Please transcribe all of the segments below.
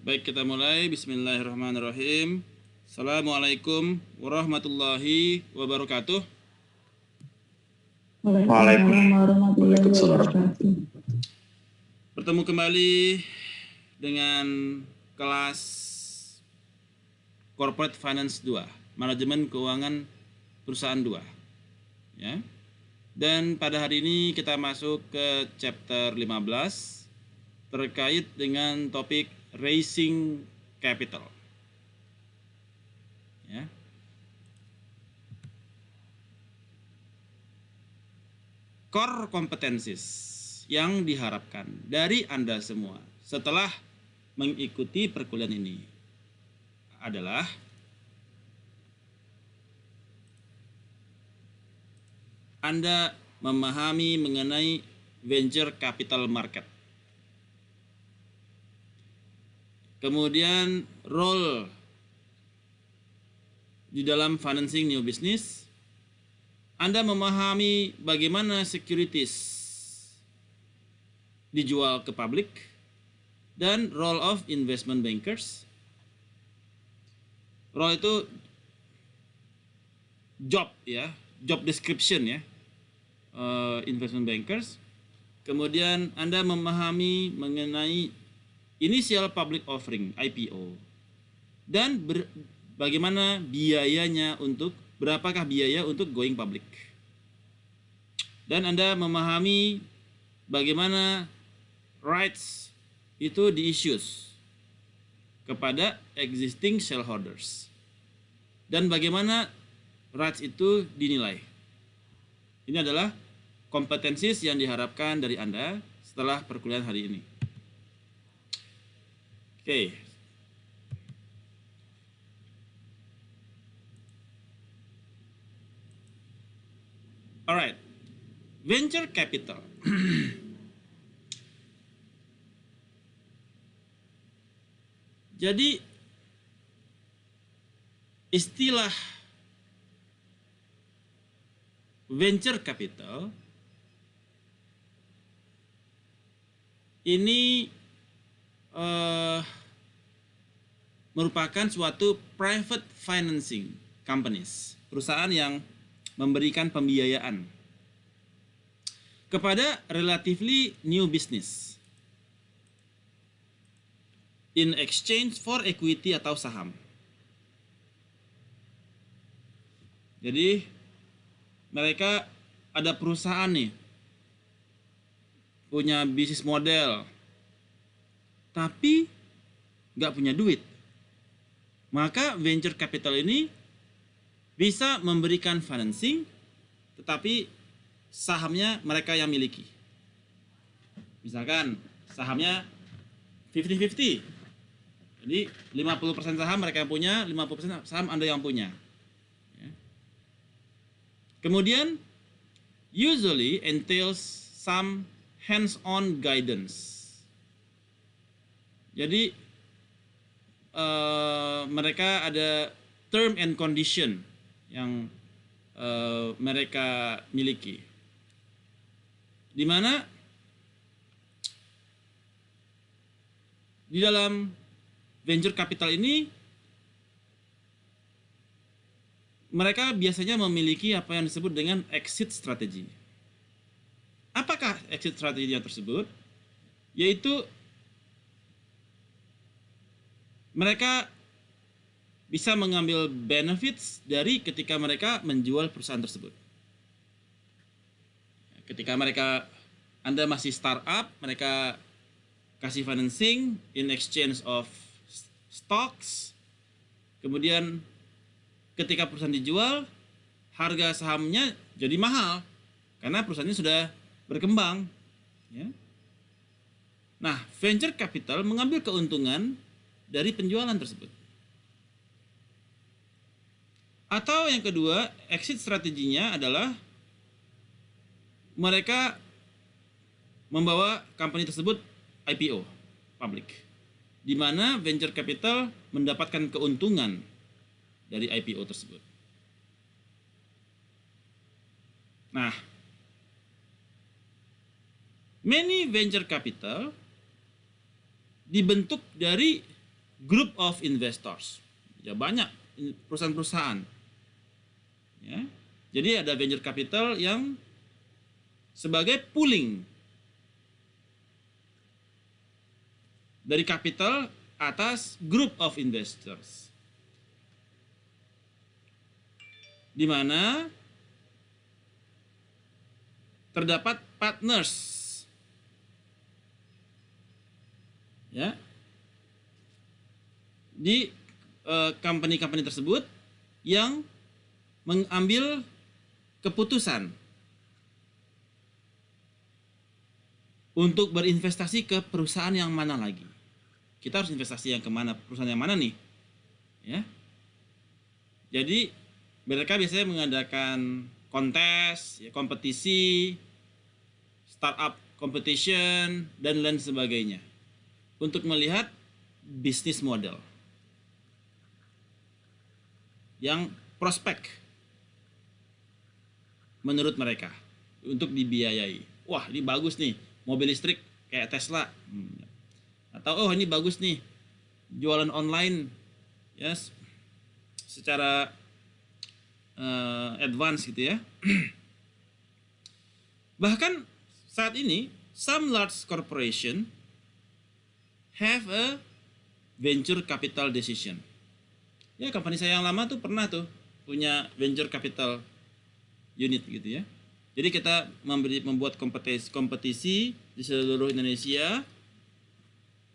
Baik, kita mulai. Bismillahirrahmanirrahim. Assalamualaikum warahmatullahi wabarakatuh. Waalaikumsalam warahmatullahi wabarakatuh. Bertemu kembali dengan kelas Corporate Finance 2, Manajemen Keuangan Perusahaan 2. Ya. Dan pada hari ini kita masuk ke chapter 15 terkait dengan topik raising capital. Ya. Core competencies yang diharapkan dari Anda semua setelah mengikuti perkuliahan ini adalah Anda memahami mengenai venture capital market. Kemudian role di dalam financing new business. Anda memahami bagaimana securities dijual ke publik dan role of investment bankers. Role itu job ya, job description ya, investment bankers. Kemudian Anda memahami mengenai initial public offering IPO dan bagaimana biayanya berapakah biaya untuk going public. Dan Anda memahami bagaimana rights itu di-issues kepada existing shareholders. Dan bagaimana rights itu dinilai. Ini adalah kompetensi yang diharapkan dari Anda setelah perkuliahan hari ini. Oke. Alright. Venture capital. Jadi istilah venture capital ini merupakan suatu private financing companies, perusahaan yang memberikan pembiayaan kepada relatively new business in exchange for equity atau saham. Jadi mereka ada perusahaan nih, punya bisnis model, tapi nggak punya duit. Maka venture capital ini bisa memberikan financing, tetapi sahamnya mereka yang miliki. Misalkan sahamnya 50-50. Jadi 50% saham mereka yang punya, 50% saham Anda yang punya. Kemudian usually entails some hands-on guidance. Jadi mereka ada term and condition yang mereka miliki, di mana di dalam venture capital ini mereka biasanya memiliki apa yang disebut dengan exit strategy. Apakah exit strategy tersebut? Yaitu mereka bisa mengambil benefits dari ketika mereka menjual perusahaan tersebut. Ketika Anda masih startup, mereka kasih financing in exchange of stocks. Kemudian ketika perusahaan dijual, harga sahamnya jadi mahal karena perusahaannya sudah berkembang. Ya. Nah, venture capital mengambil keuntungan dari penjualan tersebut. Atau yang kedua, exit strateginya adalah mereka membawa company tersebut IPO, public, di mana venture capital mendapatkan keuntungan dari IPO tersebut. Nah, many venture capital dibentuk dari group of investors. Ya banyak perusahaan-perusahaan. Ya. Jadi ada venture capital yang sebagai pooling dari capital atas group of investors, di mana terdapat partners, ya, di company-company tersebut yang mengambil keputusan untuk berinvestasi ke perusahaan yang mana lagi. Kita harus investasi yang kemana, perusahaan yang mana nih, ya. Jadi mereka biasanya mengadakan kontes, ya, kompetisi, startup competition, dan lain sebagainya untuk melihat bisnis model yang prospek menurut mereka untuk dibiayai. Wah, ini bagus nih, mobil listrik kayak Tesla. Atau oh ini bagus nih, jualan online, yes, secara advance gitu ya. Bahkan saat ini some large corporation have a venture capital decision. Ya, company saya yang lama tuh pernah tuh punya venture capital unit gitu ya. Jadi kita membuat kompetisi di seluruh Indonesia.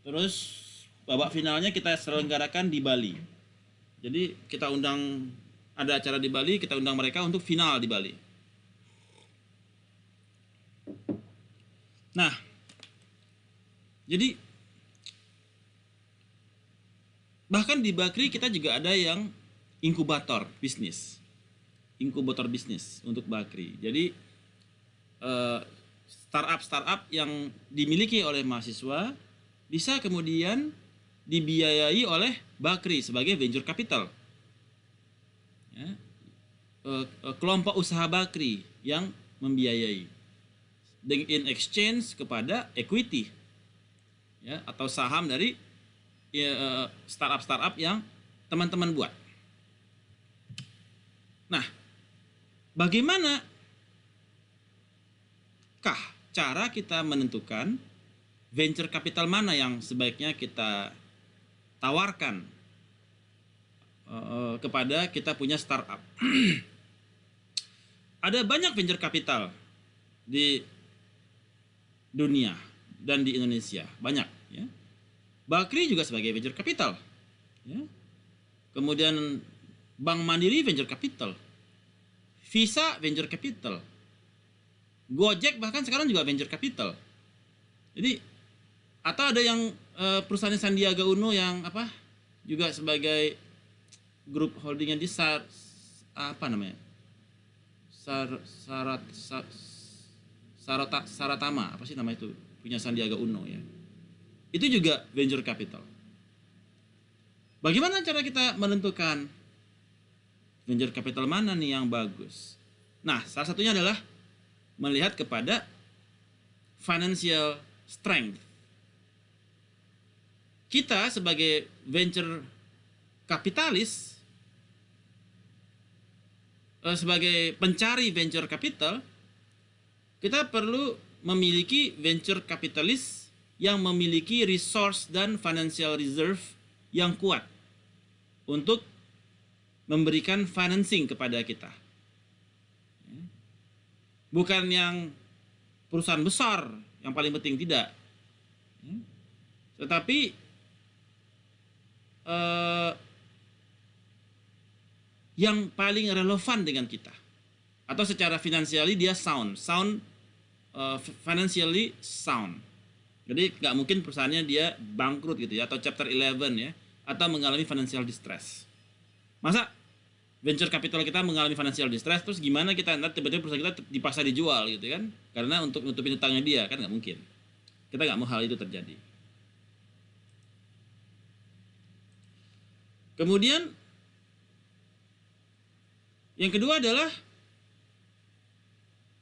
Terus babak finalnya kita selenggarakan di Bali. Jadi kita undang, ada acara di Bali, kita undang mereka untuk final di Bali. Nah, jadi bahkan di Bakri kita juga ada yang inkubator bisnis untuk Bakri. Jadi startup yang dimiliki oleh mahasiswa bisa kemudian dibiayai oleh Bakri sebagai venture capital, ya, kelompok usaha Bakri yang membiayai in exchange kepada equity, ya, atau saham dari startup yang teman-teman buat. Nah, bagaimanakah cara kita menentukan venture capital mana yang sebaiknya kita tawarkan kepada kita punya startup? Ada banyak venture capital di dunia dan di Indonesia, banyak, ya. Bakri juga sebagai venture capital, ya. Kemudian Bank Mandiri venture capital, Visa venture capital, Gojek bahkan sekarang juga venture capital. Jadi atau ada yang perusahaan Sandiaga Uno yang apa juga sebagai grup holdingnya di Saratama, apa sih nama itu, punya Sandiaga Uno, ya. Itu juga venture capital. Bagaimana cara kita menentukan venture capital mana nih yang bagus? Nah, salah satunya adalah melihat kepada financial strength. Kita sebagai venture kapitalis, sebagai pencari venture capital, kita perlu memiliki venture capitalis yang memiliki resource dan financial reserve yang kuat untuk memberikan financing kepada kita. Bukan yang perusahaan besar yang paling penting, tidak. Tetapi yang paling relevan dengan kita, atau secara financially dia financially sound. Jadi nggak mungkin perusahaannya dia bangkrut gitu ya, atau chapter 11 ya, atau mengalami financial distress. Masa venture capital kita mengalami financial distress, terus gimana kita nanti tiba-tiba perusahaan kita dipaksa dijual gitu kan, karena untuk nutupin utangnya dia, kan nggak mungkin. Kita nggak mau hal itu terjadi. Kemudian yang kedua adalah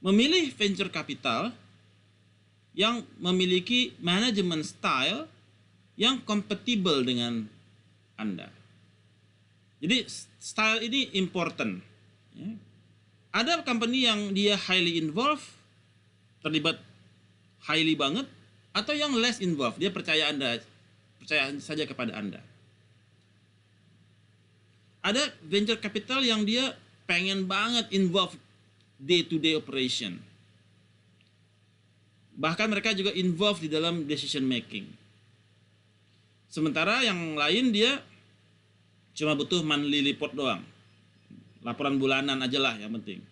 memilih venture capital yang memiliki management style yang compatible dengan Anda. Jadi style ini important. Ya. Ada company yang dia highly involved, terlibat highly banget, atau yang less involved, dia percaya saja kepada Anda. Ada venture capital yang dia pengen banget involved day to day operation. Bahkan mereka juga involved di dalam decision making. Sementara yang lain dia cuma butuh monthly report doang. Laporan bulanan aja lah yang penting.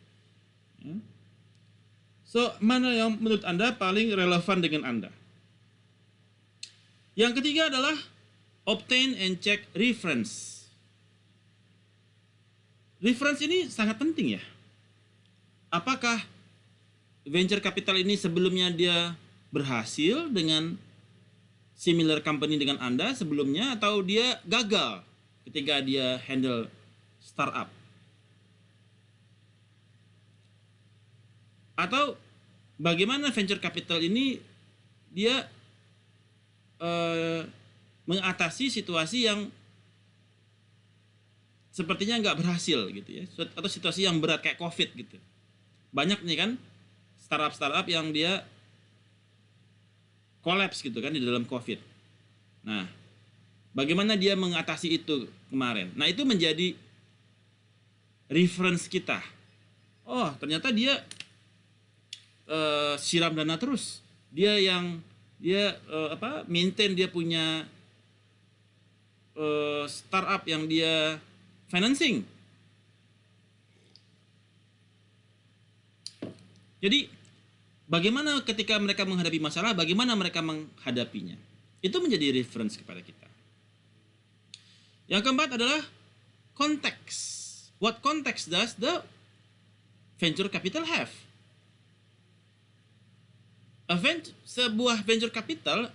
So, mana yang menurut Anda paling relevan dengan Anda? Yang ketiga adalah obtain and check reference. Reference ini sangat penting ya. Apakah venture capital ini sebelumnya dia berhasil dengan similar company dengan Anda sebelumnya, atau dia gagal ketika dia handle startup? Atau bagaimana venture capital ini dia mengatasi situasi yang sepertinya nggak berhasil gitu ya, atau situasi yang berat kayak COVID gitu. Banyak nih kan startup yang dia collapse gitu kan di dalam COVID. Nah, bagaimana dia mengatasi itu kemarin? Nah, itu menjadi reference kita. Oh, ternyata dia siram dana terus. Dia maintain dia punya startup yang dia financing. Jadi bagaimana ketika mereka menghadapi masalah, bagaimana mereka menghadapinya, itu menjadi reference kepada kita. Yang keempat adalah konteks. What context does the venture capital have? Sebuah venture capital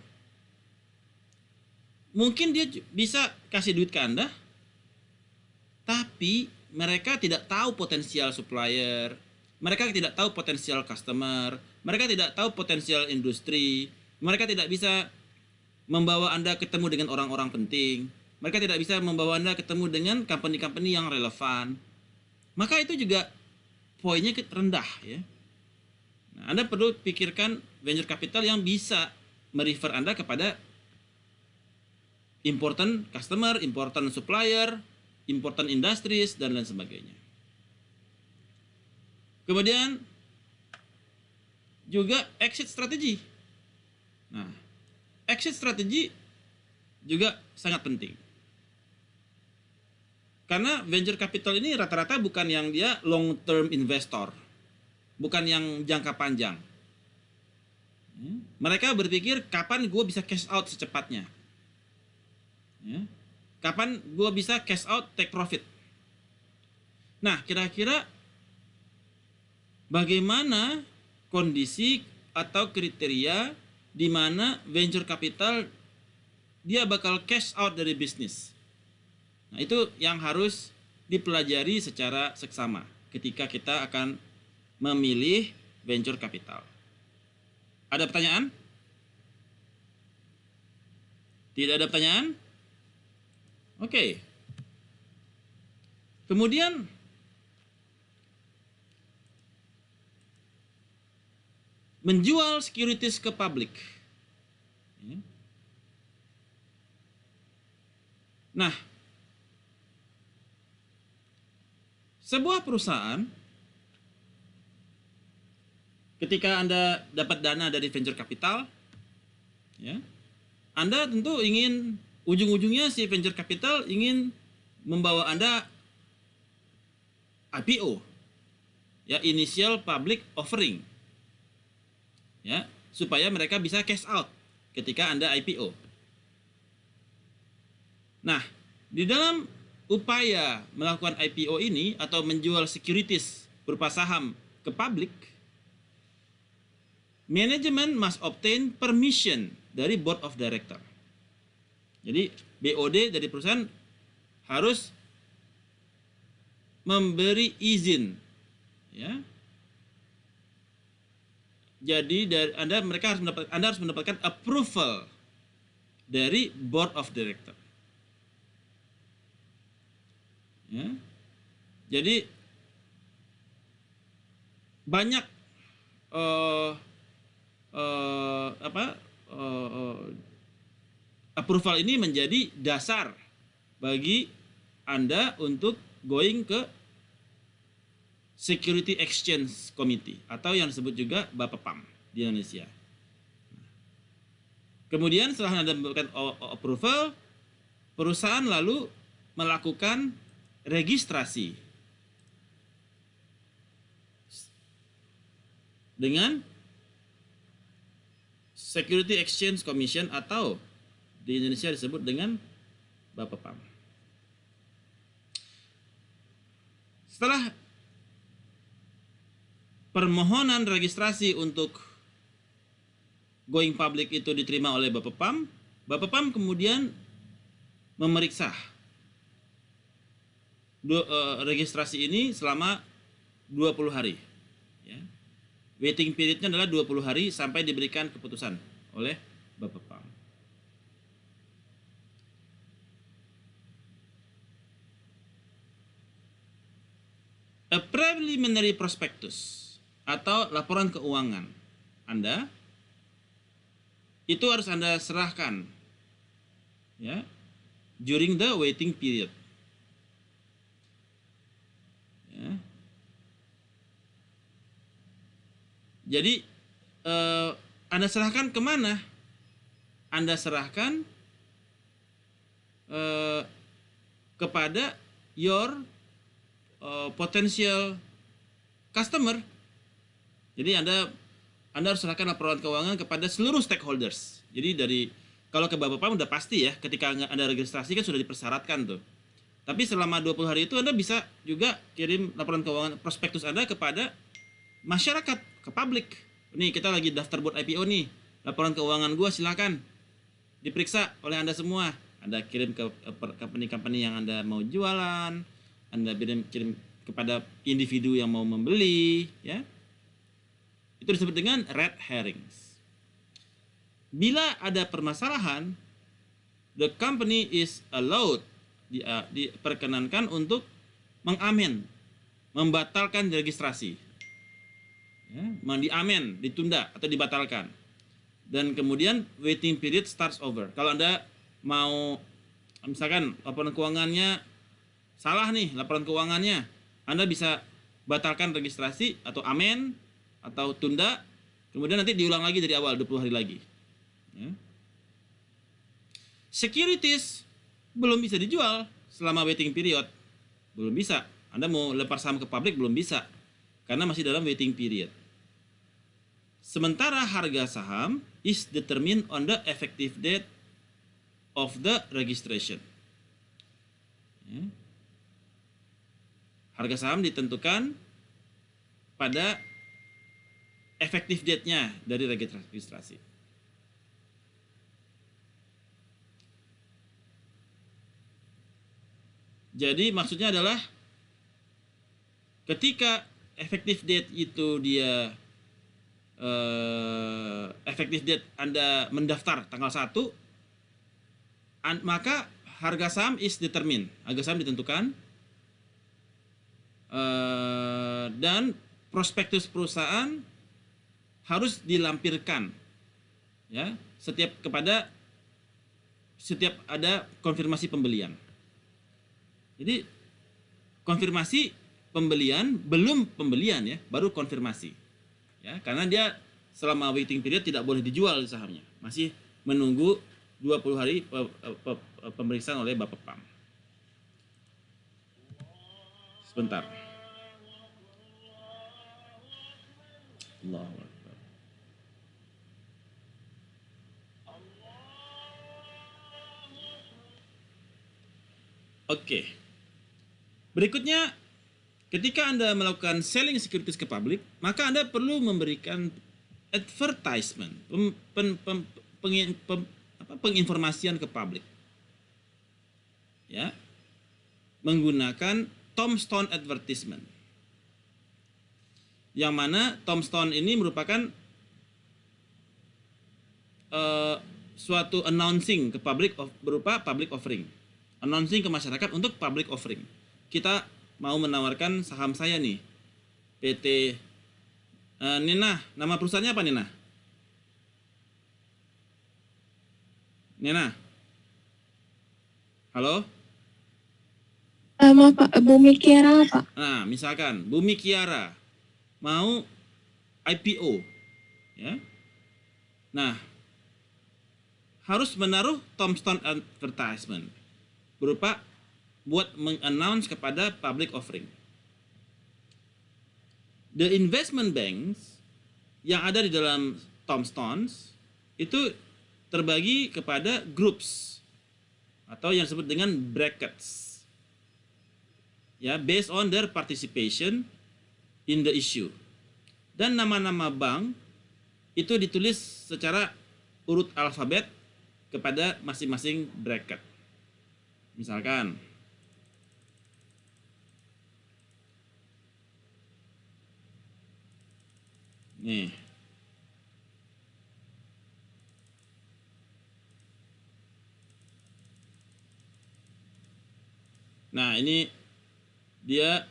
mungkin dia bisa kasih duit ke Anda, tapi mereka tidak tahu potensial supplier, mereka tidak tahu potensial customer, mereka tidak tahu potensial industri, mereka tidak bisa membawa Anda ketemu dengan orang-orang penting, mereka tidak bisa membawa Anda ketemu dengan company-company yang relevan. Maka itu juga poinnya rendah ya. Nah, Anda perlu pikirkan venture capital yang bisa merefer Anda kepada important customer, important supplier, important industries, dan lain sebagainya. Kemudian juga exit strategy. Nah, exit strategy juga sangat penting. Karena venture capital ini rata-rata bukan yang dia long term investor, bukan yang jangka panjang. Mereka berpikir kapan gue bisa cash out secepatnya, kapan gue bisa cash out take profit. Nah, kira-kira bagaimana kondisi atau kriteria di mana venture capital dia bakal cash out dari bisnis? Nah, itu yang harus dipelajari secara seksama ketika kita akan memilih venture capital. Ada pertanyaan? Tidak ada pertanyaan? Oke. Kemudian menjual securities ke publik. Nah, sebuah perusahaan ketika Anda dapat dana dari venture capital, ya, Anda tentu ingin ujung-ujungnya si venture capital ingin membawa Anda IPO, ya, initial public offering, ya, supaya mereka bisa cash out ketika Anda IPO. Nah, di dalam upaya melakukan IPO ini atau menjual securities berupa saham ke publik, manajemen must obtain permission dari board of director. Jadi BOD dari perusahaan harus memberi izin, ya. Jadi Anda harus mendapatkan approval dari board of director. Ya. Jadi banyak approval ini menjadi dasar bagi Anda untuk going ke Security Exchange Committee atau yang disebut juga BAPEPAM di Indonesia. Kemudian setelah Anda mendapatkan approval, perusahaan lalu melakukan registrasi dengan Security Exchange Commission atau di Indonesia disebut dengan BAPEPAM. Setelah permohonan registrasi untuk going public itu diterima oleh BAPEPAM, BAPEPAM kemudian memeriksa registrasi ini selama 20 hari. Ya. Waiting periodnya adalah 20 hari sampai diberikan keputusan oleh BAPEPAM. A preliminary prospectus atau laporan keuangan Anda itu harus Anda serahkan ya during the waiting period. Ya. Jadi Anda serahkan kemana? Anda serahkan kepada your potential customer. Jadi Anda harus serahkan laporan keuangan kepada seluruh stakeholders. Jadi kalau ke BAPEPAM udah pasti ya, ketika Anda registrasi kan sudah dipersyaratkan tuh. Tapi selama 20 hari itu Anda bisa juga kirim laporan keuangan prospektus Anda kepada masyarakat, ke publik. Nih kita lagi daftar buat IPO nih, laporan keuangan gua silakan diperiksa oleh Anda semua. Anda kirim ke company-company yang Anda mau jualan, Anda kirim kepada individu yang mau membeli, ya. Itu disebut dengan red herrings. Bila ada permasalahan, the company is allowed, diperkenankan untuk mengamen, membatalkan registrasi. Ya, diamen, ditunda atau dibatalkan. Dan kemudian waiting period starts over. Kalau Anda mau, misalkan laporan keuangannya salah nih, laporan keuangannya, Anda bisa batalkan registrasi atau amen atau tunda, kemudian nanti diulang lagi dari awal 20 hari lagi. Ya. Securities belum bisa dijual selama waiting period, belum bisa. Anda mau lempar saham ke publik belum bisa, karena masih dalam waiting period. Sementara harga saham is determined on the effective date of the registration. Ya. Harga saham ditentukan pada effective date-nya dari registrasi. Jadi maksudnya adalah ketika effective date itu dia effective date Anda mendaftar tanggal 1, maka harga saham is determined. Harga saham ditentukan dan prospektus perusahaan harus dilampirkan ya setiap ada konfirmasi pembelian. Jadi konfirmasi pembelian belum pembelian ya, baru konfirmasi. Ya, karena dia selama waiting period tidak boleh dijual sahamnya. Masih menunggu 20 hari pemeriksaan oleh BAPEPAM. Sebentar. Allahu Akbar. Oke. Berikutnya, ketika Anda melakukan selling securities ke publik, maka Anda perlu memberikan advertisement, penginformasian ke publik. Ya. Menggunakan tombstone advertisement. Yang mana tombstone ini merupakan suatu announcing ke publik berupa public offering. Announcing ke masyarakat untuk public offering. kita mau menawarkan saham saya nih, PT Nina. Nama perusahaannya apa, Nina? Nina? Halo? Sama Pak, Bumi Kiara Pak. Nah, misalkan Bumi Kiara mau IPO, ya. Nah, harus menaruh tombstone advertisement berupa buat meng-announce kepada public offering. The investment banks yang ada di dalam tombstones itu terbagi kepada groups atau yang disebut dengan brackets, ya, based on their participation in the issue. Dan nama-nama bank itu ditulis secara urut alfabet kepada masing-masing bracket. Misalkan nih, nah ini dia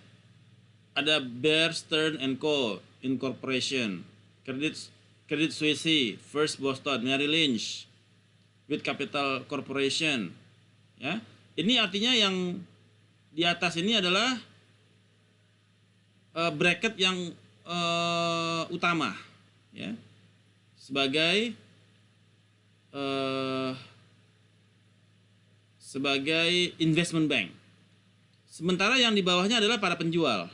ada Bear Stearns and Co. Incorporation, Credit Suisse, First Boston, Merrill Lynch, with Capital Corporation, ya. Ini artinya yang di atas ini adalah bracket yang utama, ya, sebagai investment bank. Sementara yang di bawahnya adalah para penjual,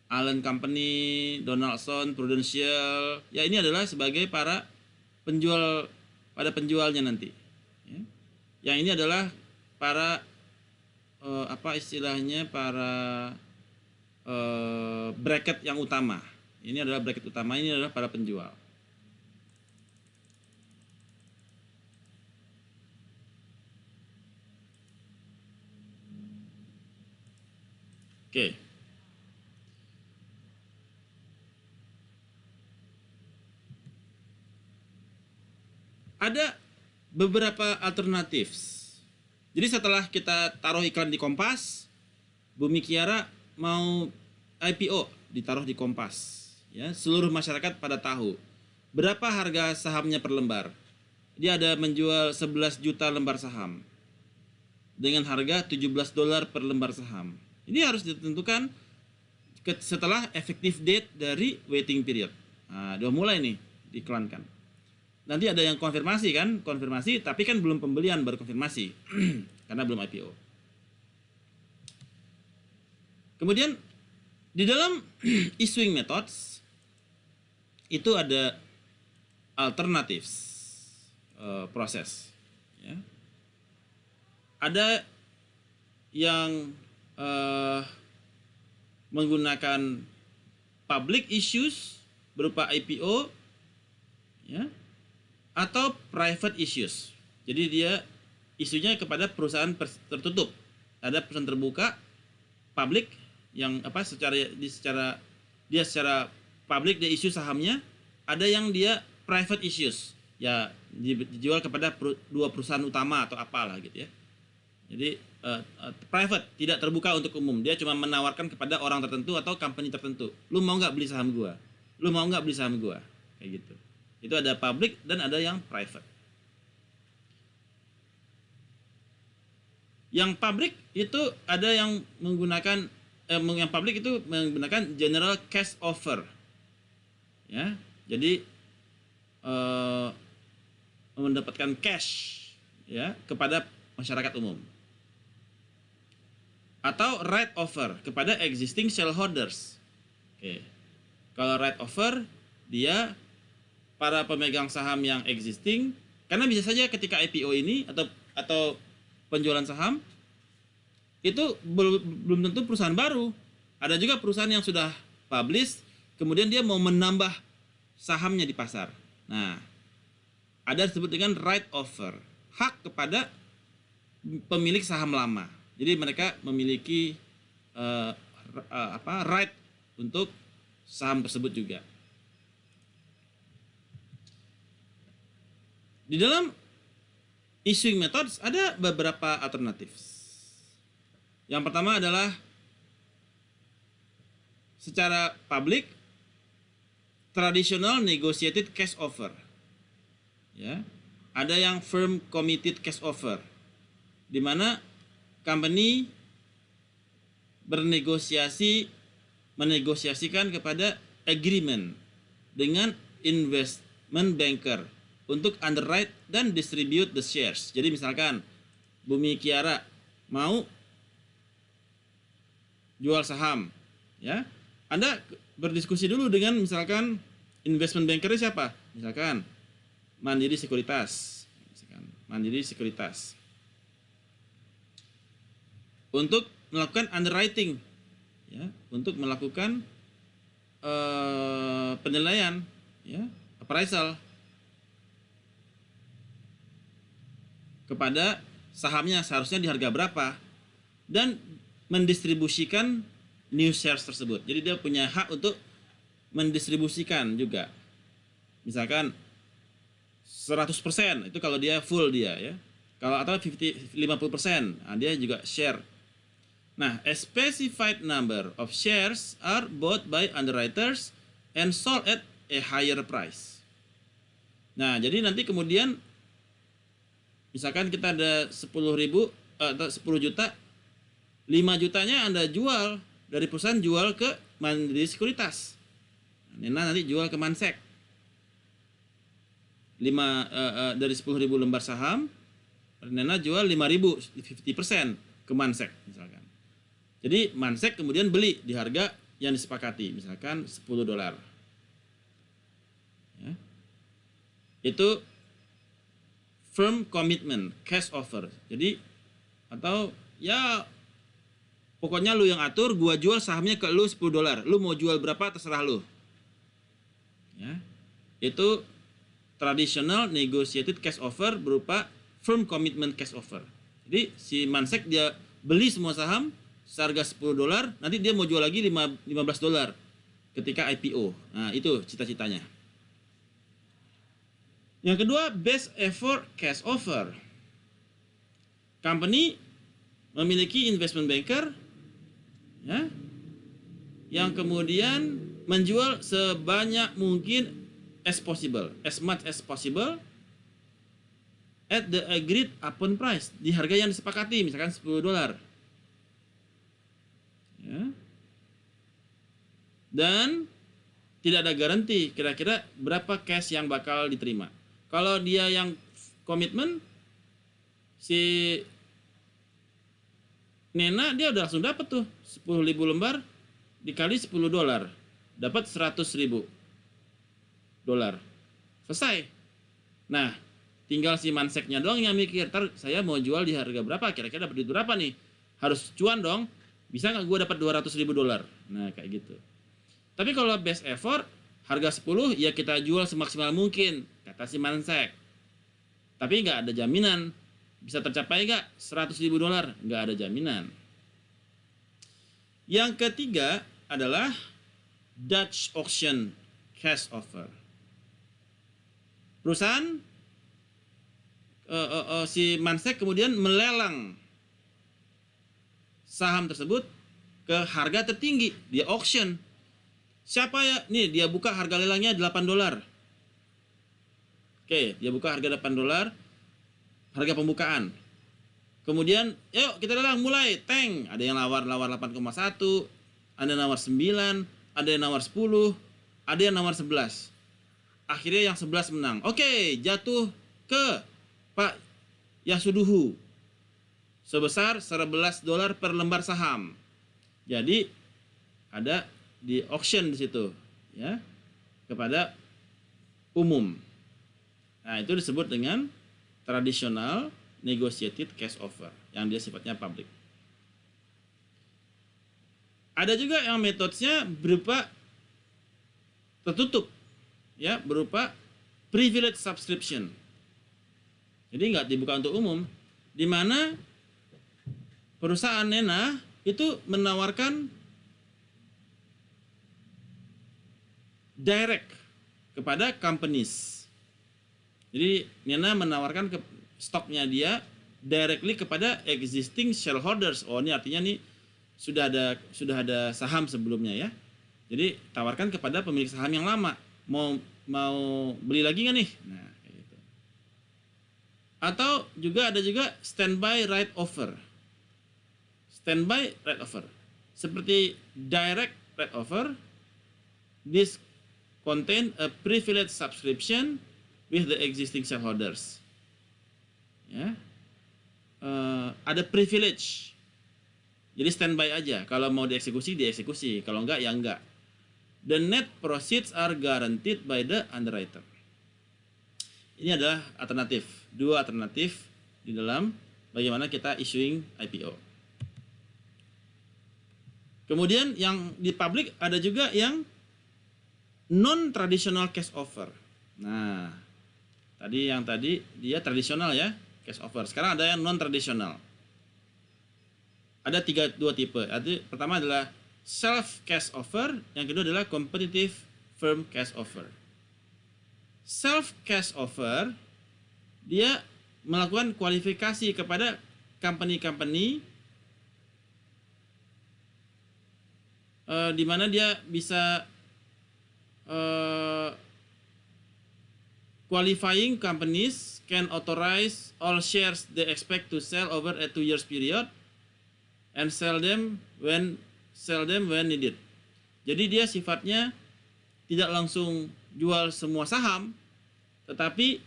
Allen Company, Donaldson, Prudential. Ya, ini adalah sebagai para penjual, pada penjualnya nanti. Ya. Yang ini adalah para apa istilahnya, para bracket yang utama. Ini adalah bracket utama, ini adalah para penjual. Oke. Ada beberapa alternatif. Jadi setelah kita taruh iklan di Kompas, Bumi Kiara mau IPO, ditaruh di Kompas, ya, seluruh masyarakat pada tahu berapa harga sahamnya per lembar. Dia ada menjual 11 juta lembar saham dengan harga $17 per lembar saham. Ini harus ditentukan setelah effective date dari waiting period. Nah, udah mulai nih diiklankan. Nanti ada yang konfirmasi kan, konfirmasi, tapi kan belum pembelian, baru konfirmasi karena belum IPO. Kemudian di dalam issuing methods itu ada alternatif proses, ya. Ada yang menggunakan public issues berupa IPO, ya, atau private issues. Jadi dia isunya kepada perusahaan tertutup. Ada perusahaan terbuka, public, yang apa secara public dia isu sahamnya. Ada yang dia private issues, ya, dijual kepada dua perusahaan utama atau apalah gitu, ya. Jadi private, tidak terbuka untuk umum. Dia cuma menawarkan kepada orang tertentu atau company tertentu. Lu mau nggak beli saham gua? Lu mau nggak beli saham gua? Kayak gitu. Itu ada public dan ada yang private. Yang public itu ada yang menggunakan yang public itu menggunakan general cash offer, ya. Jadi mendapatkan cash, ya, kepada masyarakat umum. Atau right offer kepada existing shareholders. Oke. Kalau right offer, dia para pemegang saham yang existing, karena bisa saja ketika IPO ini atau penjualan saham itu belum tentu perusahaan baru. Ada juga perusahaan yang sudah publish, kemudian dia mau menambah sahamnya di pasar. Nah, ada disebut dengan right offer, hak kepada pemilik saham lama. Jadi mereka memiliki right untuk saham tersebut juga. Di dalam issuing methods ada beberapa alternatif. Yang pertama adalah secara publik traditional negotiated cash offer. Ya. Ada yang firm committed cash offer, di mana company menegosiasikan kepada agreement dengan investment banker untuk underwrite dan distribute the shares. Jadi misalkan Bumi Kiara mau jual saham, ya, Anda berdiskusi dulu dengan misalkan investment banker siapa, misalkan Mandiri Sekuritas, untuk melakukan underwriting, ya, untuk melakukan penilaian, ya, appraisal kepada sahamnya seharusnya di harga berapa, dan mendistribusikan new shares tersebut. Jadi dia punya hak untuk mendistribusikan juga. Misalkan 100% itu kalau dia full dia, ya. Kalau atau 50%, nah dia juga share. Nah, a specified number of shares are bought by underwriters and sold at a higher price. Nah, jadi nanti kemudian misalkan kita ada 10.000 atau 10 juta, 5 jutanya Anda jual dari perusahaan, jual ke Mandiri Sekuritas. Nena nanti jual ke Mansek. Dari 10.000 lembar saham, Nena jual 5.000, 50% ke Mansek misalkan. Jadi Mansek kemudian beli di harga yang disepakati, misalkan $10. Ya. Itu firm commitment cash offer. Jadi atau ya pokoknya lu yang atur, gua jual sahamnya ke lu $10. Lu mau jual berapa terserah lu. Ya. Itu traditional negotiated cash offer berupa firm commitment cash offer. Jadi si Mansek dia beli semua saham seharga $10, nanti dia mau jual lagi $15 ketika IPO. Nah, itu cita-citanya. Yang kedua, best effort cash offer. Company memiliki investment banker, ya, yang kemudian menjual sebanyak mungkin as much as possible at the agreed upon price, di harga yang disepakati, misalkan $10. Ya. Dan tidak ada garansi kira-kira berapa cash yang bakal diterima. Kalau dia yang komitmen, si Nena dia udah langsung dapat tuh 10.000 lembar dikali $10, dapat $100.000. Selesai. Nah, tinggal si Manseknya doang yang mikir, ntar saya mau jual di harga berapa, kira-kira dapat duit berapa nih, harus cuan dong. Bisa nggak gue dapat $200.000? Nah, kayak gitu. Tapi kalau best effort, harga 10, ya kita jual semaksimal mungkin, kata si Mansek. Tapi nggak ada jaminan. Bisa tercapai nggak $100.000? Nggak ada jaminan. Yang ketiga adalah Dutch auction cash offer. Perusahaan si Mansek kemudian melelang saham tersebut ke harga tertinggi, dia auction. Siapa ya? Nih, dia buka harga lelangnya $8. Oke, dia buka harga $8, harga pembukaan. Kemudian, yuk kita lelang, mulai, teng. Ada yang nawar 8,1, ada yang nawar 9, ada yang nawar 10, ada yang nawar 11. Akhirnya yang 11 menang. Oke, jatuh ke Pak Yasuduhu sebesar $11 per lembar saham. Jadi ada di auction di situ, ya, kepada umum. Nah, itu disebut dengan traditional negotiated cash offer yang dia sifatnya public. Ada juga yang metodenya berupa tertutup, ya, berupa privilege subscription. Jadi nggak dibuka untuk umum, di mana perusahaan Nena itu menawarkan direct kepada companies. Jadi Nena menawarkan ke stoknya dia directly kepada existing shareholders. Oh, ini artinya nih sudah ada saham sebelumnya, ya. Jadi tawarkan kepada pemilik saham yang lama, mau beli lagi nggak nih? Nah, kayak gitu. Atau juga ada juga standby right offer. Standby right offer. Seperti direct right offer, this contain a privilege subscription with the existing shareholders. Ya, ada privilege. Jadi standby aja. Kalau mau dieksekusi, dieksekusi. Kalau enggak, ya enggak. The net proceeds are guaranteed by the underwriter. Ini adalah alternatif. Dua alternatif di dalam bagaimana kita issuing IPO. Kemudian yang di public ada juga yang non-traditional cash offer. Nah, yang tadi dia tradisional ya, cash offer. Sekarang ada yang non-tradisional. Ada dua tipe. Pertama adalah self cash offer, yang kedua adalah competitive firm cash offer. Self cash offer dia melakukan kualifikasi kepada company-company di mana dia bisa qualifying companies can authorize all shares they expect to sell over a 2 years period and sell them when needed. Jadi dia sifatnya tidak langsung jual semua saham, tetapi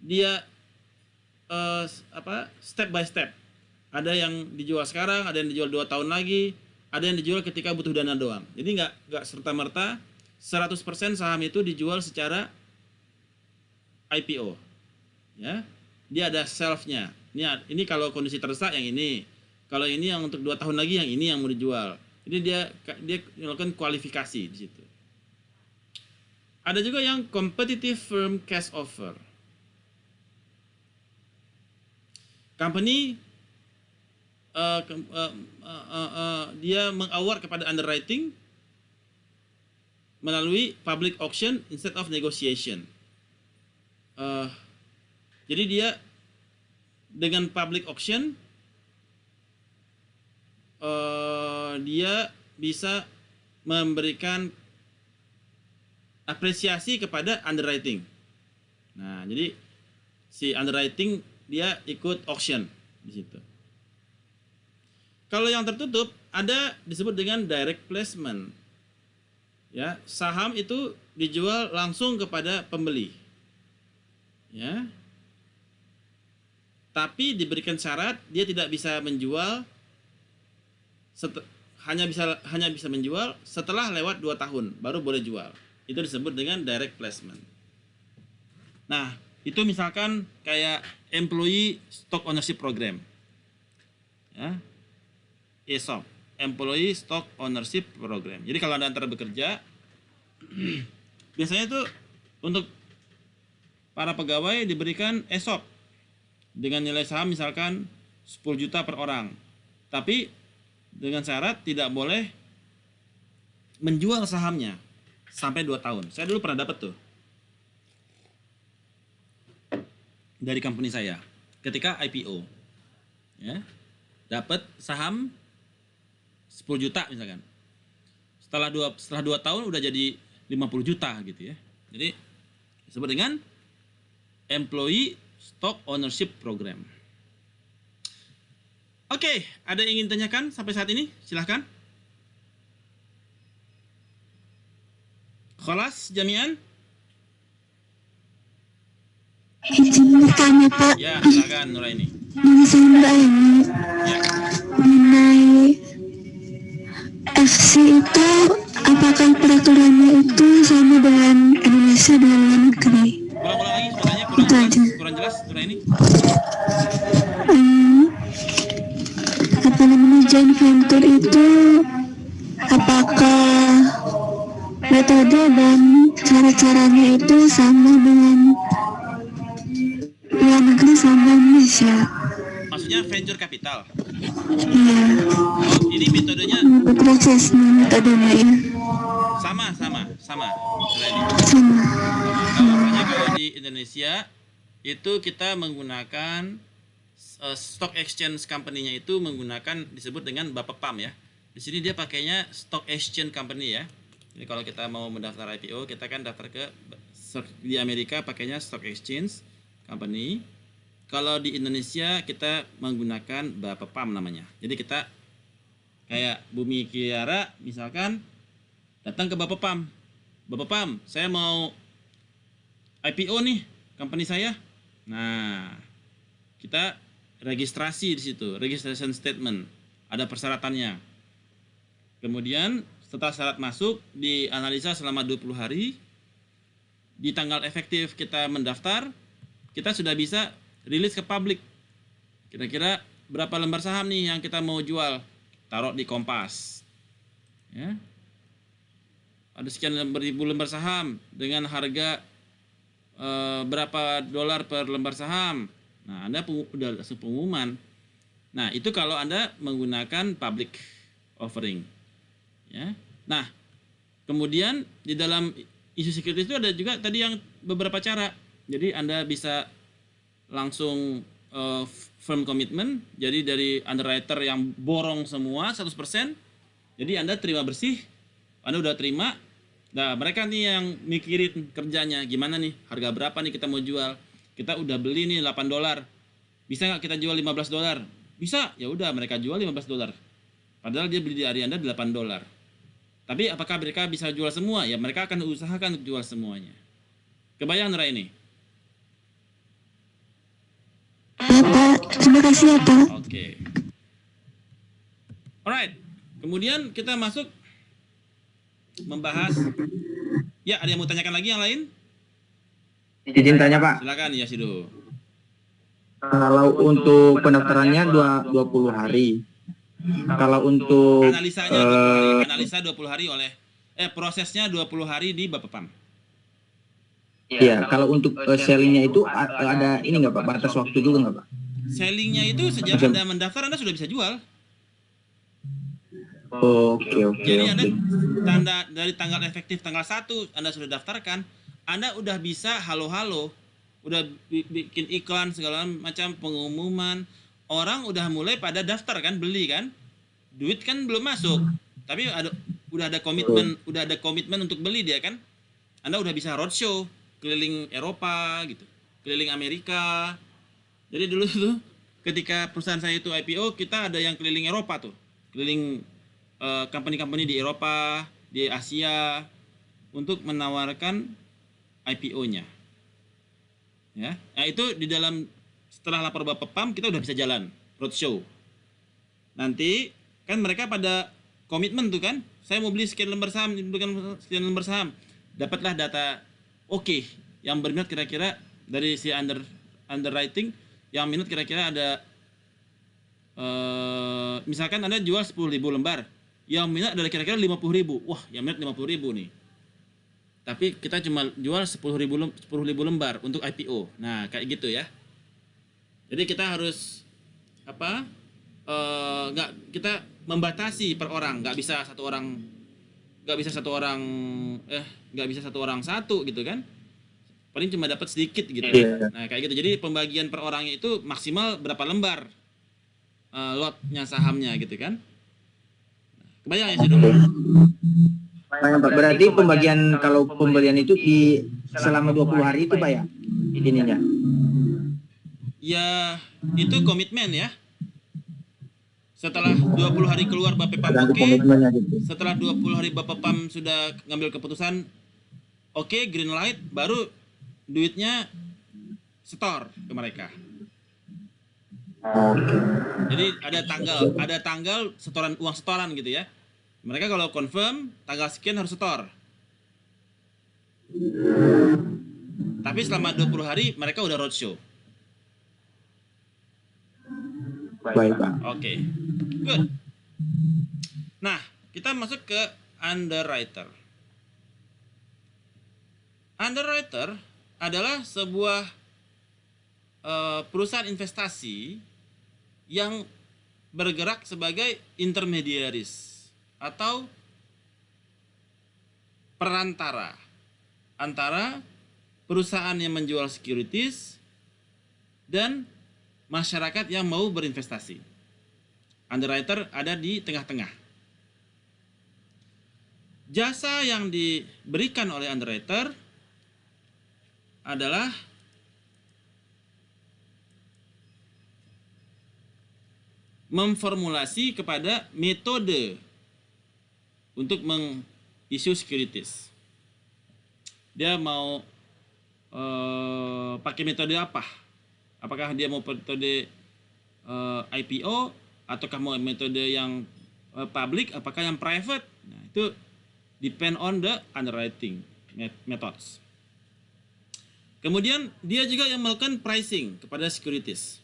dia step by step. Ada yang dijual sekarang, ada yang dijual 2 tahun lagi, ada yang dijual ketika butuh dana doang. Jadi nggak serta-merta 100% saham itu dijual secara IPO. Ya. Dia ada shelf-nya. Ini kalau kondisi terdesak yang ini. Kalau ini yang untuk 2 tahun lagi, yang ini yang mau dijual. Jadi dia melakukan kualifikasi di situ. Ada juga yang competitive firm cash offer. Company dia mengaward kepada underwriting melalui public auction instead of negotiation. Jadi dia dengan public auction dia bisa memberikan apresiasi kepada underwriting. Nah, jadi si underwriting dia ikut auction di situ. Kalau yang tertutup ada disebut dengan direct placement. Ya, saham itu dijual langsung kepada pembeli. Ya. Tapi diberikan syarat dia tidak bisa menjual hanya bisa menjual setelah lewat 2 tahun baru boleh jual. Itu disebut dengan direct placement. Nah, itu misalkan kayak employee stock ownership program. Ya. ESOP, Employee Stock Ownership Program. Jadi kalau Anda antara bekerja, biasanya itu untuk para pegawai diberikan ESOP dengan nilai saham misalkan 10 juta per orang. Tapi dengan syarat tidak boleh menjual sahamnya sampai 2 tahun. Saya dulu pernah dapat tuh dari company saya ketika IPO. Ya. Dapat saham 10 juta misalkan. Setelah 2 tahun udah jadi 50 juta gitu ya. Jadi disebut dengan Employee Stock Ownership Program. Oke, ada yang ingin tanyakan sampai saat ini? Silahkan. Kholas jami'an? Izin bertanya, Pak. Ya, silakan Nuraini. Izin Nuraini. Ya. Mengenai FC itu, apakah peraturannya itu sama dengan Indonesia dan luar negeri? Ulang-ulang lagi sebenarnya kurang jelas Nuraini. Apa namanya joint venture itu, apakah metode dan cara-caranya itu sama dengan luar negeri sama Indonesia? Maksudnya venture capital. Iya. Oh, ini metodenya Prosesnya, metodenya ya. sama Nuraini. Sama. Kalau di Indonesia itu kita menggunakan stock exchange company-nya itu menggunakan disebut dengan Bapepam ya. Di sini dia pakainya stock exchange company ya. Jadi kalau kita mau mendaftar IPO, kita kan daftar ke di Amerika pakainya Stock Exchange Company. Kalau di Indonesia kita menggunakan Bapepam namanya. Jadi kita kayak Bumi Kiara misalkan datang ke Bapepam. Bapepam, saya mau IPO nih company saya. Nah, kita registrasi di situ, registration statement. Ada persyaratannya. Kemudian setelah syarat masuk, dianalisa selama 20 hari. Di tanggal efektif kita mendaftar, kita sudah bisa rilis ke publik. Kira-kira berapa lembar saham nih yang kita mau jual? Taruh di Kompas. Ya. Ada sekian ribu lembar saham dengan harga berapa dolar per lembar saham. Nah, Anda udah langsung pengumuman. Nah, itu kalau Anda menggunakan public offering. Ya. Nah, kemudian di dalam isu securities itu ada juga tadi yang beberapa cara. Jadi Anda bisa langsung firm commitment. Jadi dari underwriter yang borong semua 100%. Jadi Anda terima bersih. Anda udah terima. Nah, mereka nih yang mikirin kerjanya. Gimana nih? Harga berapa nih kita mau jual? Kita udah beli nih 8 dolar. Bisa nggak kita jual 15 dolar? Bisa. Ya udah mereka jual 15 dolar. Padahal dia beli di hari Anda 8 dolar. Tapi apakah mereka bisa jual semua? Ya mereka akan usahakan untuk jual semuanya. Kebayang Nura ini? Pak, terima kasih ya Pak. Oke. Alright. Kemudian kita masuk membahas. Ya, ada yang mau tanyakan lagi yang lain? Izin tanya Pak, Silakan ya Sido. kalau untuk pendaftarannya 20 hari. Kalau untuk Analisanya 20 hari. Analisa 20 hari oleh prosesnya 20 hari di Bapepam. ya kalau untuk sellingnya itu ada ini nggak Pak, batas waktu juga nggak Pak? Sellingnya itu sejak Anda mendaftar Anda sudah bisa jual. Oke. Jadi Anda dari tanggal efektif tanggal 1 Anda sudah daftarkan, Anda udah bisa halo-halo, udah bikin iklan segala macam pengumuman. Orang udah mulai pada daftar kan, beli kan, duit kan belum masuk, tapi udah ada komitmen untuk beli dia kan. Anda udah bisa roadshow keliling Eropa gitu, keliling Amerika. Jadi dulu tuh ketika perusahaan saya itu IPO, kita ada yang keliling Eropa tuh, keliling company-company di Eropa, di Asia untuk menawarkan IPO-nya. Ya, nah itu di dalam setelah lapor Bapepam kita udah bisa jalan roadshow. Nanti kan mereka pada komitmen tuh kan, saya mau beli sekian lembar saham, sekian lembar saham. Dapatlah data oke, yang berminat kira-kira dari si underwriting yang minat kira-kira ada misalkan Anda jual 10.000 lembar, yang minat ada kira-kira 50.000. Wah, yang minat 50.000 nih. Tapi kita cuma jual 10.000 lembar untuk IPO. Nah, kayak gitu ya. Jadi kita harus kita membatasi per orang, nggak bisa satu orang satu gitu kan, paling cuma dapat sedikit gitu. Nah kayak gitu. Jadi pembagian per orangnya itu maksimal berapa lembar lotnya sahamnya gitu kan. Kebayang ya sih dulu. Berarti pembagian kalau pembelian itu di selama 20 hari itu Pak ya ininya? Ya itu komitmen ya. Setelah 20 hari keluar Bapepam oke. Setelah 20 hari Bapepam sudah ngambil keputusan oke, green light, baru duitnya setor ke mereka. Jadi ada tanggal setoran, uang setoran gitu ya. Mereka kalau confirm tanggal sekian harus setor. Tapi selama 20 hari mereka udah roadshow. Baik Pak. Oke, good. Nah, kita masuk ke underwriter. Underwriter adalah sebuah perusahaan investasi yang bergerak sebagai intermediaries atau perantara antara perusahaan yang menjual securities dan masyarakat yang mau berinvestasi. Underwriter ada di tengah-tengah. jasa yang diberikan oleh underwriter adalah memformulasi kepada metode untuk mengisu securities. Dia mau pakai metode apa? Apakah dia mau metode IPO ataukah mau metode yang public, apakah yang private? Nah, itu depend on the underwriting methods. Kemudian dia juga yang melakukan pricing kepada securities.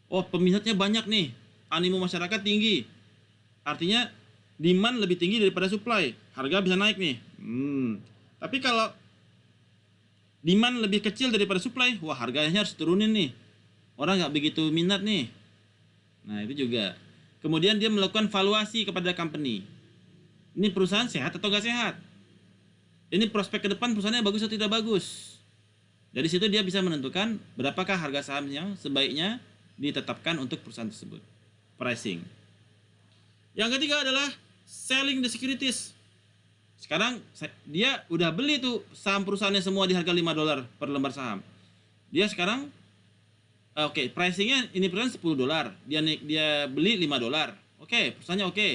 Oh, peminatnya banyak nih, animo masyarakat tinggi. Artinya demand lebih tinggi daripada supply, harga bisa naik nih. Tapi kalau demand lebih kecil daripada supply, wah harganya harus turunin nih. Orang nggak begitu minat nih. Nah, itu juga. Kemudian dia melakukan valuasi kepada company. Ini perusahaan sehat atau nggak sehat? Ini prospek ke depan perusahaannya bagus atau tidak bagus? Dari situ dia bisa menentukan berapakah harga saham yang sebaiknya ditetapkan untuk perusahaan tersebut. Pricing. Yang ketiga adalah selling the securities. Sekarang dia udah beli tuh saham perusahaannya semua di harga $5 per lembar saham. Dia sekarang pricingnya ini perusahaan $10. Dia beli $5. Oke, perusahaannya oke.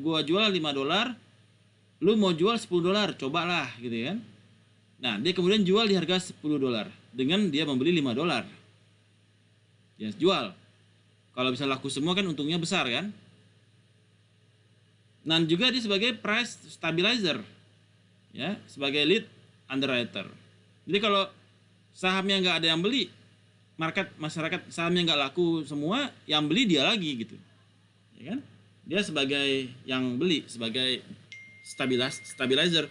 Gua jual $5, lu mau jual $10, cobalah gitu kan. Nah, dia kemudian jual di harga $10 dengan dia membeli $5. Dia jual. Kalau bisa laku semua kan untungnya besar kan. Dan juga dia sebagai price stabilizer, ya, sebagai lead underwriter. Jadi kalau sahamnya nggak ada yang beli, masyarakat sahamnya nggak laku semua, yang beli dia lagi gitu, ya kan? Dia sebagai yang beli, sebagai stabilizer.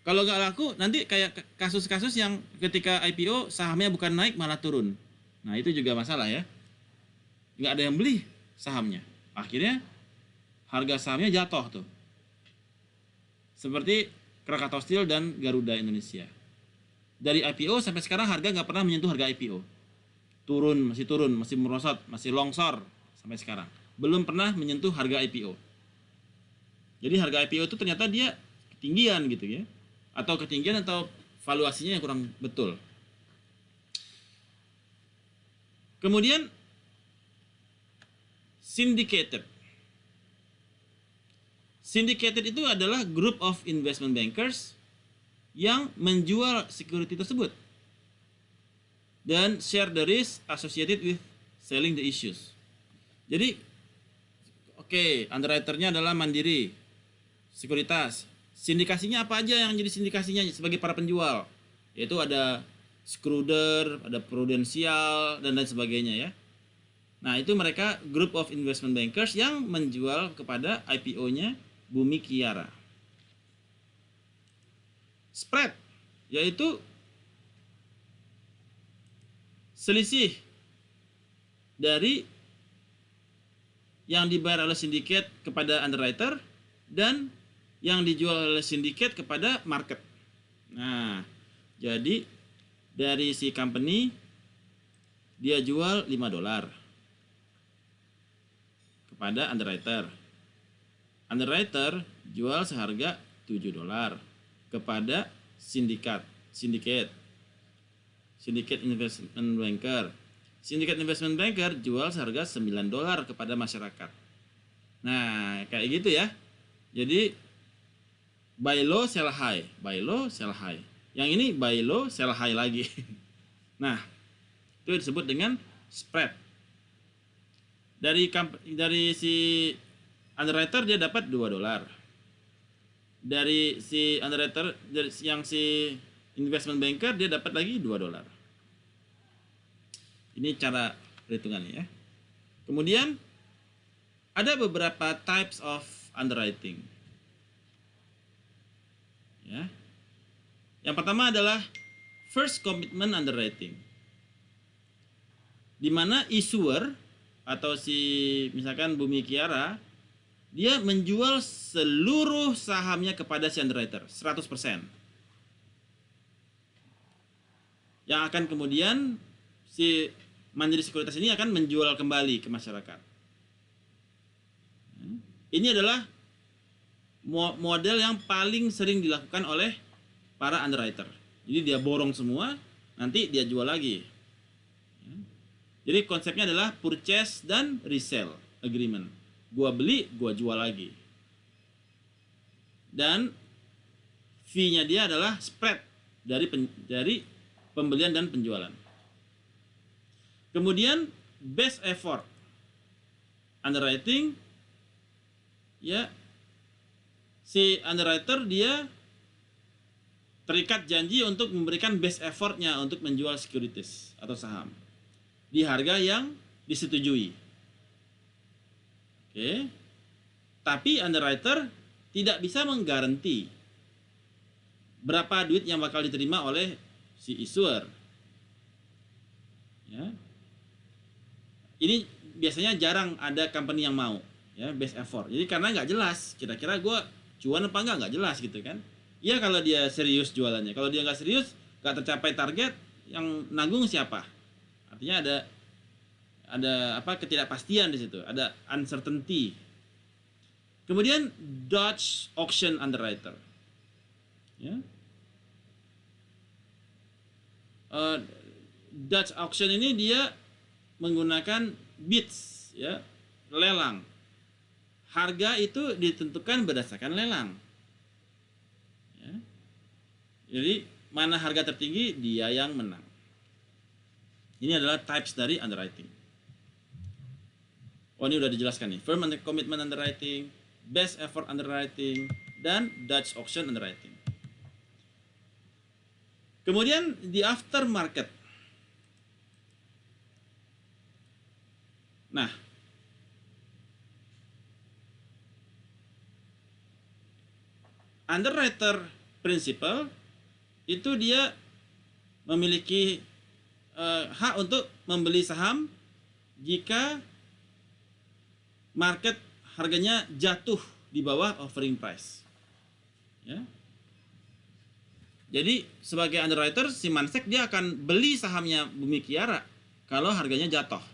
Kalau nggak laku, nanti kayak kasus-kasus yang ketika IPO sahamnya bukan naik malah turun. Nah, itu juga masalah ya. Nggak ada yang beli sahamnya. Akhirnya harga sahamnya jatuh tuh. Seperti Krakatau Steel dan Garuda Indonesia. Dari IPO sampai sekarang harga nggak pernah menyentuh harga IPO. Masih turun, masih merosot, masih longsor sampai sekarang. Belum pernah menyentuh harga IPO. Jadi harga IPO itu ternyata dia ketinggian gitu ya. Atau ketinggian atau valuasinya yang kurang betul. Kemudian syndicated. Syndicated itu adalah group of investment bankers yang menjual security tersebut dan share the risk associated with selling the issues. Jadi, underwriternya adalah Mandiri, Sekuritas. Sindikasinya apa aja yang jadi sindikasinya sebagai para penjual? Yaitu ada Schroeder, ada Prudential, dan lain sebagainya ya. Nah, itu mereka group of investment bankers yang menjual kepada IPO-nya Bumi Kiara. Spread, yaitu selisih dari yang dibayar oleh sindiket kepada underwriter dan yang dijual oleh sindiket kepada market. Nah, jadi dari si company dia jual $5 kepada underwriter. Underwriter jual seharga $7 kepada syndicate investment banker. Syndicate investment banker jual seharga $9 kepada masyarakat. Nah, kayak gitu ya. Jadi buy low sell high, buy low sell high. Yang ini buy low sell high lagi. Nah, itu disebut dengan spread. Dari si underwriter dia dapat $2. Dari si underwriter yang si investment banker dia dapat lagi $2. Ini cara perhitungannya ya. Kemudian ada beberapa types of underwriting. Ya. Yang pertama adalah first commitment underwriting. Di mana issuer atau si misalkan Bumi Kiara dia menjual seluruh sahamnya kepada si underwriter 100%. Yang akan kemudian si Mandiri Sekuritas ini akan menjual kembali ke masyarakat. Ini adalah model yang paling sering dilakukan oleh para underwriter. Jadi dia borong semua, nanti dia jual lagi. Jadi konsepnya adalah purchase dan resell agreement. Gua beli, gua jual lagi. Dan fee-nya dia adalah spread dari pembelian dan penjualan. Kemudian best effort underwriting, ya, si underwriter dia terikat janji untuk memberikan best effortnya untuk menjual securities atau saham di harga yang disetujui. Oke. Tapi underwriter tidak bisa menggaranti berapa duit yang bakal diterima oleh si issuer. Ya. Ini biasanya jarang ada company yang mau, ya, best effort. Jadi karena nggak jelas, kira-kira gue cuan apa nggak jelas gitu kan. Ya kalau dia serius jualannya, kalau dia nggak serius, nggak tercapai target, yang nanggung siapa? Artinya ada ketidakpastian di situ, ada uncertainty. Kemudian Dutch auction underwriter, ya. Dutch auction ini dia menggunakan bids, ya, lelang. Harga itu ditentukan berdasarkan lelang. Ya. Jadi mana harga tertinggi dia yang menang. Ini adalah types dari underwriting. Oh, ini udah dijelaskan nih. Firm and commitment underwriting, best effort underwriting, dan Dutch auction underwriting. Kemudian di aftermarket. Nah, underwriter principal itu dia memiliki hak untuk membeli saham jika market harganya jatuh di bawah offering price. Ya. Jadi sebagai underwriter si Mansek dia akan beli sahamnya Bumi Kiara kalau harganya jatuh.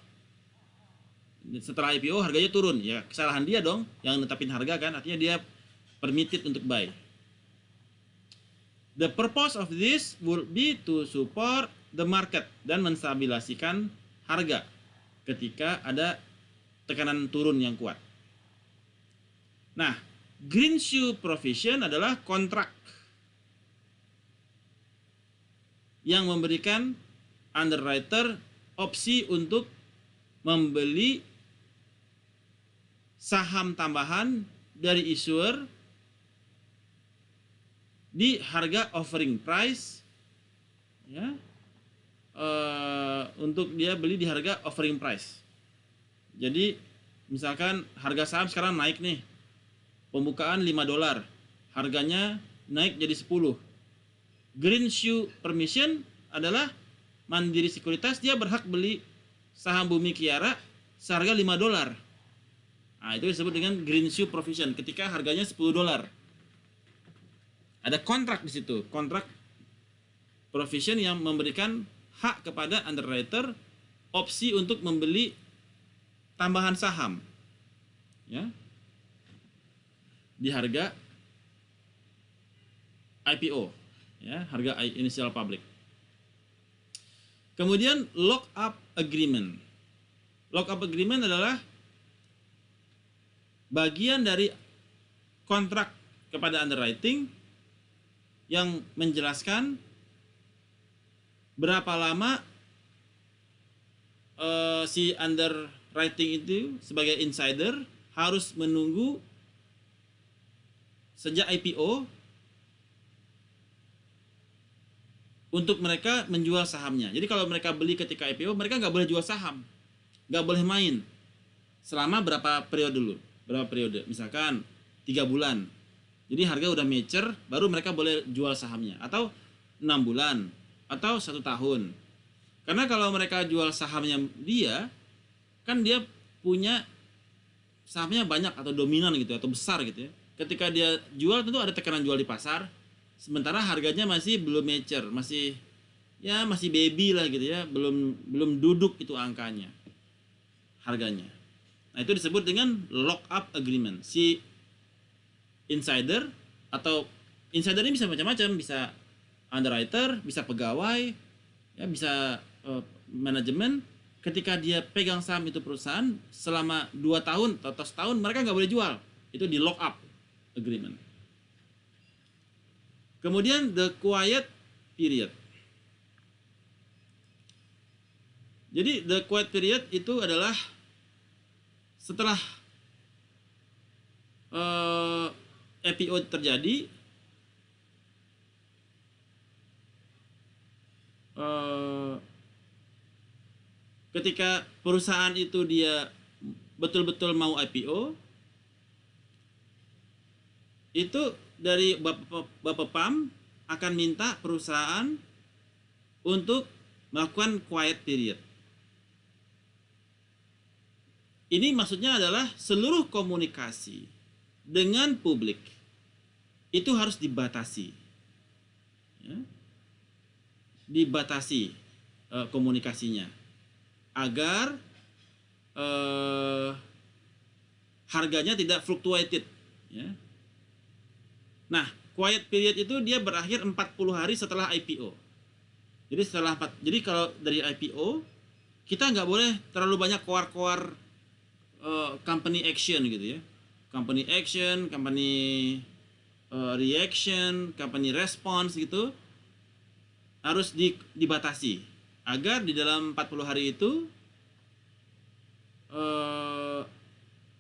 Setelah IPO harganya turun, ya kesalahan dia dong yang netapin harga kan, artinya dia permitted untuk buy. The purpose of this would be to support the market dan menstabilisasikan harga ketika ada tekanan turun yang kuat. Nah, green shoe provision adalah kontrak yang memberikan underwriter opsi untuk membeli saham tambahan dari issuer di harga offering price, ya, untuk dia beli di harga offering price. Jadi misalkan harga saham sekarang naik nih, pembukaan $5, harganya naik jadi 10. Green shoe permission adalah Mandiri Sekuritas dia berhak beli saham Bumi Kiara seharga $5. Nah, itu disebut dengan green shoe provision ketika harganya $10. Ada kontrak di situ, kontrak provision yang memberikan hak kepada underwriter opsi untuk membeli tambahan saham, ya, di harga IPO, ya, harga initial public. Kemudian lock up agreement. Lock up agreement adalah bagian dari kontrak kepada underwriting yang menjelaskan berapa lama si underwriting itu sebagai insider harus menunggu sejak IPO untuk mereka menjual sahamnya. Jadi kalau mereka beli ketika IPO, mereka nggak boleh jual saham, nggak boleh main selama berapa periode dulu. Berapa periode? Misalkan 3 bulan. Jadi harga udah mature, baru mereka boleh jual sahamnya. Atau 6 bulan. Atau 1 tahun. Karena kalau mereka jual sahamnya dia, kan dia punya sahamnya banyak atau dominan gitu, atau besar gitu ya. Ketika dia jual tentu ada tekanan jual di pasar. Sementara harganya masih belum mature, masih baby lah gitu ya, belum duduk itu angkanya. Harganya. Nah, itu disebut dengan lock up agreement. Si insider, atau insider ini bisa macam-macam, bisa underwriter, bisa pegawai, ya bisa manajemen. Ketika dia pegang saham itu perusahaan selama 2 tahun atau setahun, mereka nggak boleh jual. Itu di lock up agreement. Kemudian the quiet period. Jadi the quiet period itu adalah setelah IPO terjadi, ketika perusahaan itu dia betul-betul mau IPO, itu dari Bapepam akan minta perusahaan untuk melakukan quiet period. Ini maksudnya adalah seluruh komunikasi dengan publik itu harus dibatasi, ya, dibatasi komunikasinya agar harganya tidak fluctuated, ya. Nah, quiet period itu dia berakhir 40 hari setelah IPO. Jadi kalau dari IPO kita nggak boleh terlalu banyak koar-koar company action gitu ya. Company action, company reaction, company response gitu harus dibatasi agar di dalam 40 hari itu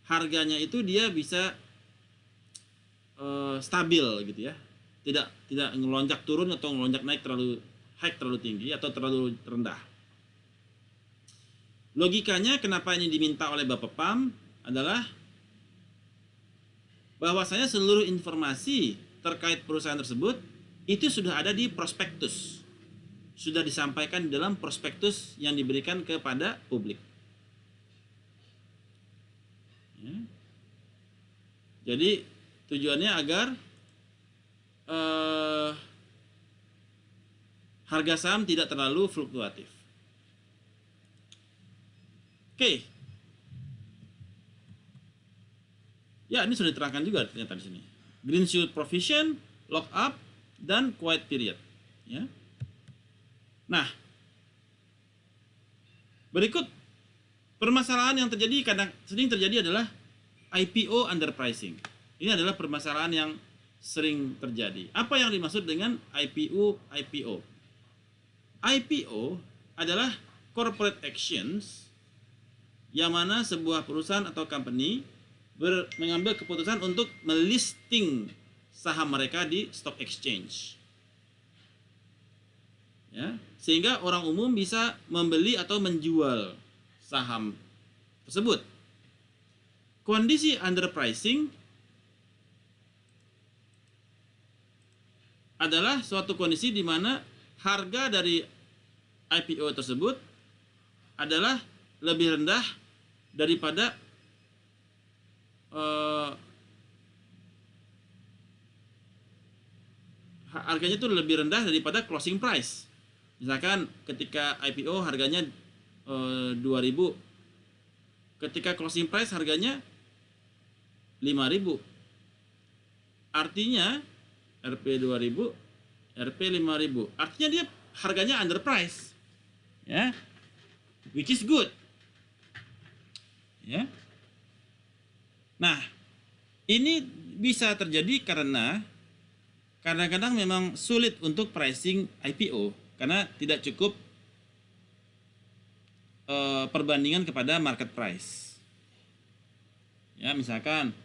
harganya itu dia bisa stabil gitu ya. Tidak ngelonjak turun atau ngelonjak naik terlalu tinggi atau terlalu rendah. Logikanya kenapa ini diminta oleh Bapepam adalah bahwasanya seluruh informasi terkait perusahaan tersebut itu sudah ada di prospektus. Sudah disampaikan di dalam prospektus yang diberikan kepada publik. Ya. Jadi tujuannya agar harga saham tidak terlalu fluktuatif. Oke. Ya, ini sudah diterangkan juga ternyata di sini. Greenshield provision, lock up, dan quiet period. Ya. Nah, berikut permasalahan yang sering terjadi adalah IPO underpricing. Ini adalah permasalahan yang sering terjadi. Apa yang dimaksud dengan IPO? IPO adalah corporate actions yang mana sebuah perusahaan atau company mengambil keputusan untuk melisting saham mereka di stock exchange. Ya, sehingga orang umum bisa membeli atau menjual saham tersebut. Kondisi underpricing adalah suatu kondisi di mana harga dari IPO tersebut adalah lebih rendah daripada harganya itu lebih rendah daripada closing price. Misalkan ketika IPO harganya 2.000, ketika closing price harganya 5.000. Artinya Rp 2.000, Rp 5.000. Artinya dia harganya underprice. Ya. Which is good. Ya. Nah, ini bisa terjadi karena kadang-kadang memang sulit untuk pricing IPO karena tidak cukup perbandingan kepada market price. Ya, misalkan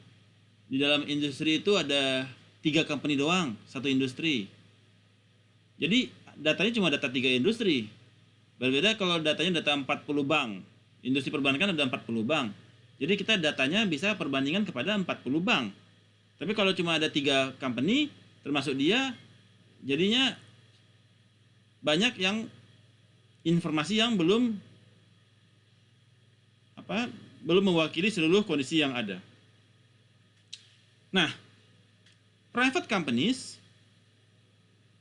di dalam industri itu ada 3 company doang, satu industri. Jadi datanya cuma data 3 industri. Berbeda kalau datanya data 40 bank. Industri perbankan ada 40 bank. Jadi kita datanya bisa perbandingan kepada 40 bank. Tapi kalau cuma ada 3 company, termasuk dia, jadinya banyak yang informasi yang belum mewakili seluruh kondisi yang ada. Nah, private companies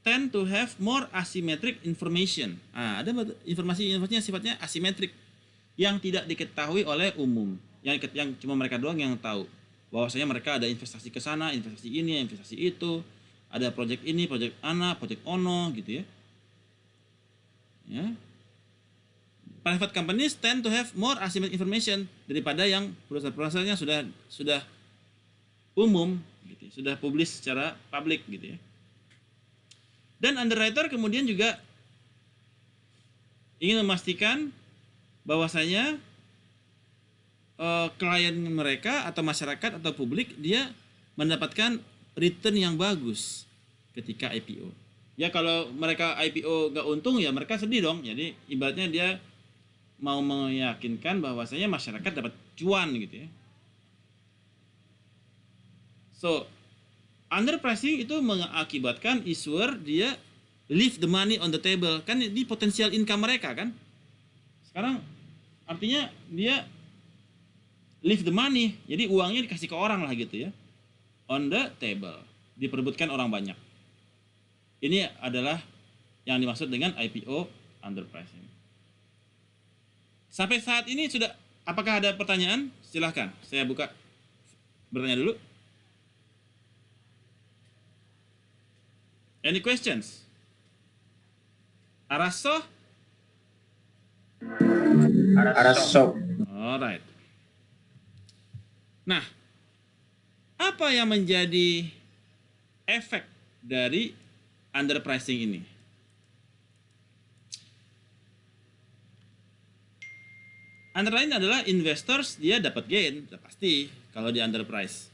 tend to have more asymmetric information. Ada informasi-informasi yang sifatnya asimetrik yang tidak diketahui oleh umum, yang cuma mereka doang yang tahu. bahwasanya mereka ada investasi ke sana, investasi ini, investasi itu, ada project ini, project ana, project ono gitu ya. Ya. Private companies tend to have more asymmetric information daripada yang perusahaan-perusahaannya sudah umum gitu, sudah publish secara publik gitu ya. Dan underwriter kemudian juga ingin memastikan bahwasanya klien mereka atau masyarakat atau publik dia mendapatkan return yang bagus ketika IPO. Ya kalau mereka IPO gak untung ya mereka sedih dong. Jadi ibaratnya dia mau meyakinkan bahwasanya masyarakat dapat cuan gitu ya. So, underpricing itu mengakibatkan issuer dia leave the money on the table. Kan di potensial income mereka kan. Sekarang artinya dia leave the money. Jadi uangnya dikasih ke orang lah gitu ya. On the table. Diperebutkan orang banyak. Ini adalah yang dimaksud dengan IPO underpricing. Sampai saat ini sudah, apakah ada pertanyaan? Silahkan, saya buka bertanya dulu. Any questions? Araso? Araso. Alright. Nah, apa yang menjadi efek dari underpricing ini? Antara lain adalah investors dia dapat gain, sudah pasti kalau di underprice.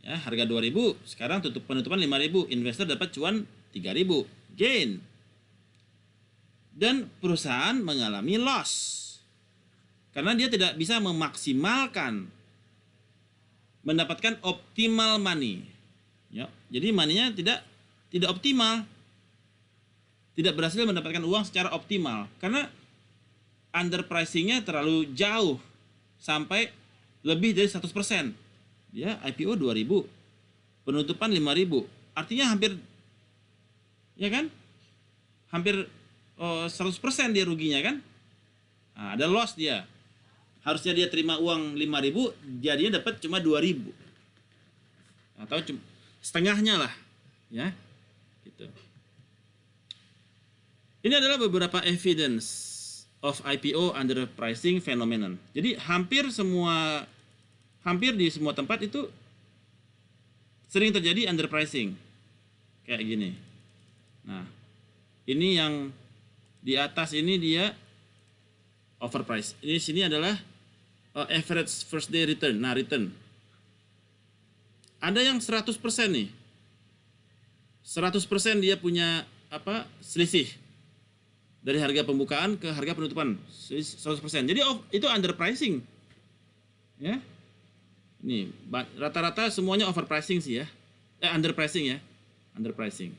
Ya, harga 2.000, sekarang penutupan 5.000, investor dapat cuan 3.000, gain. Dan perusahaan mengalami loss. Karena dia tidak bisa memaksimalkan mendapatkan optimal money. Ya, jadi money-nya tidak optimal. Tidak berhasil mendapatkan uang secara optimal karena underpricing-nya terlalu jauh sampai lebih dari 100%. Ya, IPO 2.000, penutupan 5.000. Artinya hampir ya kan? Hampir 100% dia ruginya kan? Nah, ada loss dia. Harusnya dia terima uang 5.000, jadinya dapat cuma 2.000. Atau setengahnya lah, ya. Gitu. Ini adalah beberapa evidence of IPO underpricing phenomenon. Jadi hampir di semua tempat itu sering terjadi underpricing. Kayak gini. Nah, ini yang di atas ini dia overpriced. Ini sini adalah average first day return. Nah, return. Ada yang 100% nih. 100% dia punya selisih dari harga pembukaan ke harga penutupan 100%. Jadi itu underpricing. Ya. Ini rata-rata semuanya overpricing sih ya. Underpricing ya. Underpricing.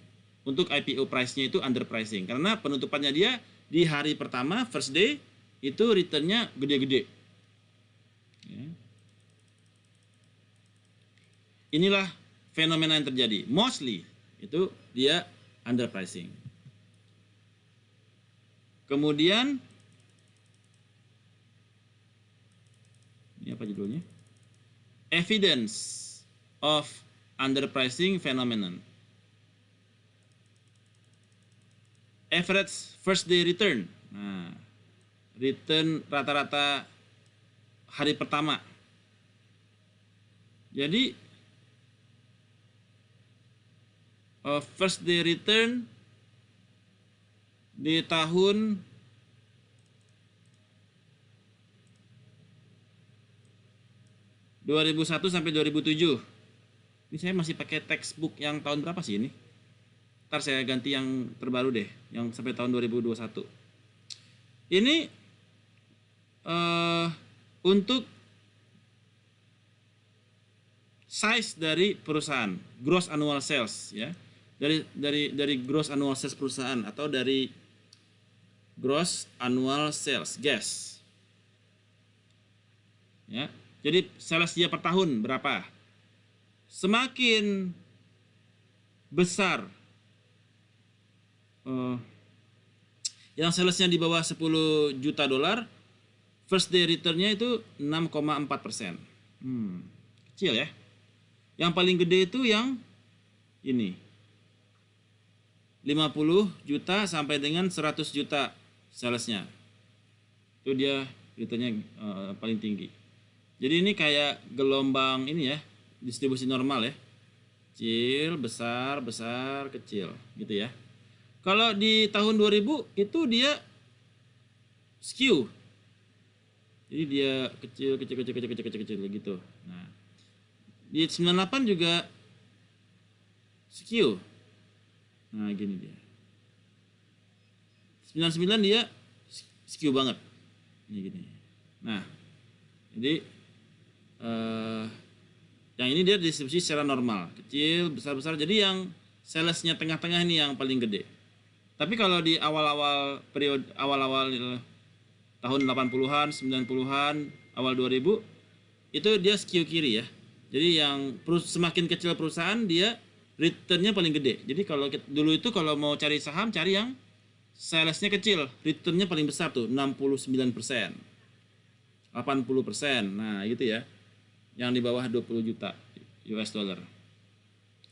Untuk IPO price-nya itu underpricing karena penutupannya dia di hari pertama first day itu return-nya gede-gede. Ya. Inilah fenomena yang terjadi. Mostly itu dia underpricing. Kemudian ini apa judulnya? Evidence of underpricing phenomenon. Average first day return. Nah, return rata-rata hari pertama. Jadi first day return di tahun 2001 sampai 2007. Ini saya masih pakai textbook yang tahun berapa sih ini? Ntar saya ganti yang terbaru deh, yang sampai tahun 2021. Ini untuk size dari perusahaan, gross annual sales ya. Dari gross annual sales perusahaan atau dari gross annual sales, GAS. Ya. Jadi sales dia per tahun berapa? Semakin besar yang salesnya di bawah 10 juta dolar, first day return-nya itu 6,4%. Kecil ya. Yang paling gede itu yang ini. 50 juta sampai dengan 100 juta salesnya. Itu dia returnnya paling tinggi. Jadi ini kayak gelombang ini ya, distribusi normal ya. Kecil, besar, besar, kecil gitu ya. Kalau di tahun 2000 itu dia skew. Jadi dia kecil gitu. Nah, di 98 juga skew. Nah, gini dia. 99 dia skew banget. Ini gini. Nah, jadi yang ini dia distribusi secara normal, kecil, besar-besar. Jadi yang salesnya tengah-tengah ini yang paling gede. Tapi kalau di awal-awal periode awal-awal tahun 80-an, 90-an, awal 2000 itu dia skew kiri ya. Jadi yang semakin kecil perusahaan dia returnnya paling gede. Jadi kalau dulu itu kalau mau cari saham cari yang salesnya kecil, returnnya paling besar tuh 69%, 80%. Nah gitu ya. Yang di bawah 20 juta US dollar.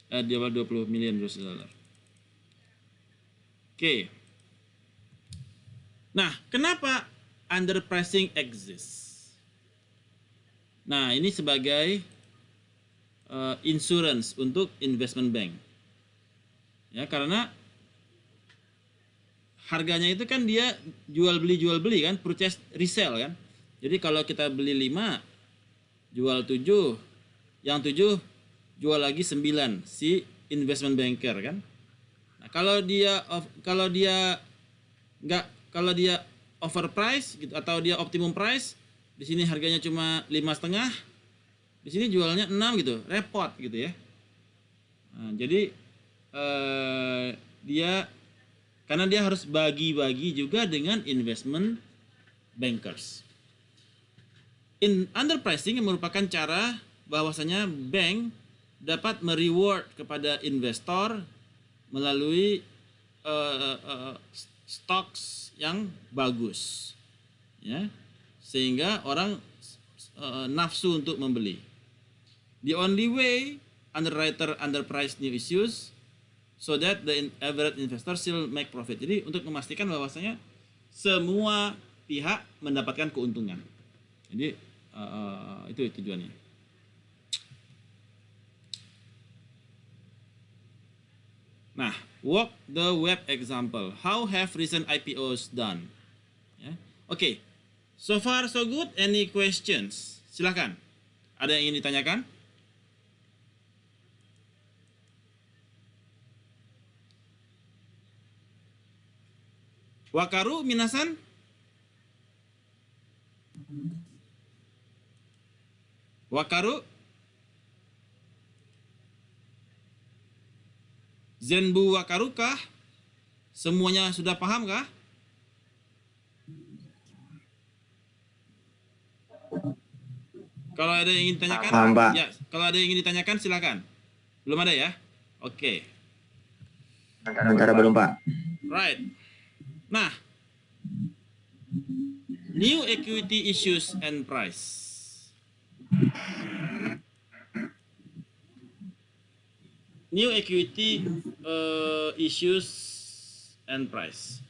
Di bawah 20 million US dollar. Oke. Nah, kenapa underpricing exists? Nah, ini sebagai insurance untuk investment bank. Ya, karena harganya itu kan dia jual beli kan, purchase resell kan. Jadi kalau kita beli 5, jual 7, yang 7 jual lagi 9 si investment banker kan. Nah, kalau dia overprice gitu atau dia optimum price, di sini harganya cuma 5,5, di sini jualnya 6 gitu, repot gitu ya. Nah, jadi karena dia harus bagi-bagi juga dengan investment bankers. Underpricing merupakan cara bahwasanya bank dapat mereward kepada investor melalui stocks yang bagus, ya, sehingga orang nafsu untuk membeli. The only way underwriter underprice new issues so that the average investor still make profit. Jadi untuk memastikan bahwasanya semua pihak mendapatkan keuntungan. Jadi itu tujuannya. Nah, walk the web example. How have recent IPOs done? Ya. Oke. So far so good. Any questions? Silakan. Ada yang ingin ditanyakan? Wakaru minasan? Wakaru? Zenbu wakaru kah? Semuanya sudah paham kah? Kalau ada yang ingin ditanyakan, Paham, Pak. ya. Kalau ada yang ingin ditanyakan, silakan. Belum ada ya? Oke. Sementara belum, Pak. Right. Nah, new equity issues and price. New equity issues and price.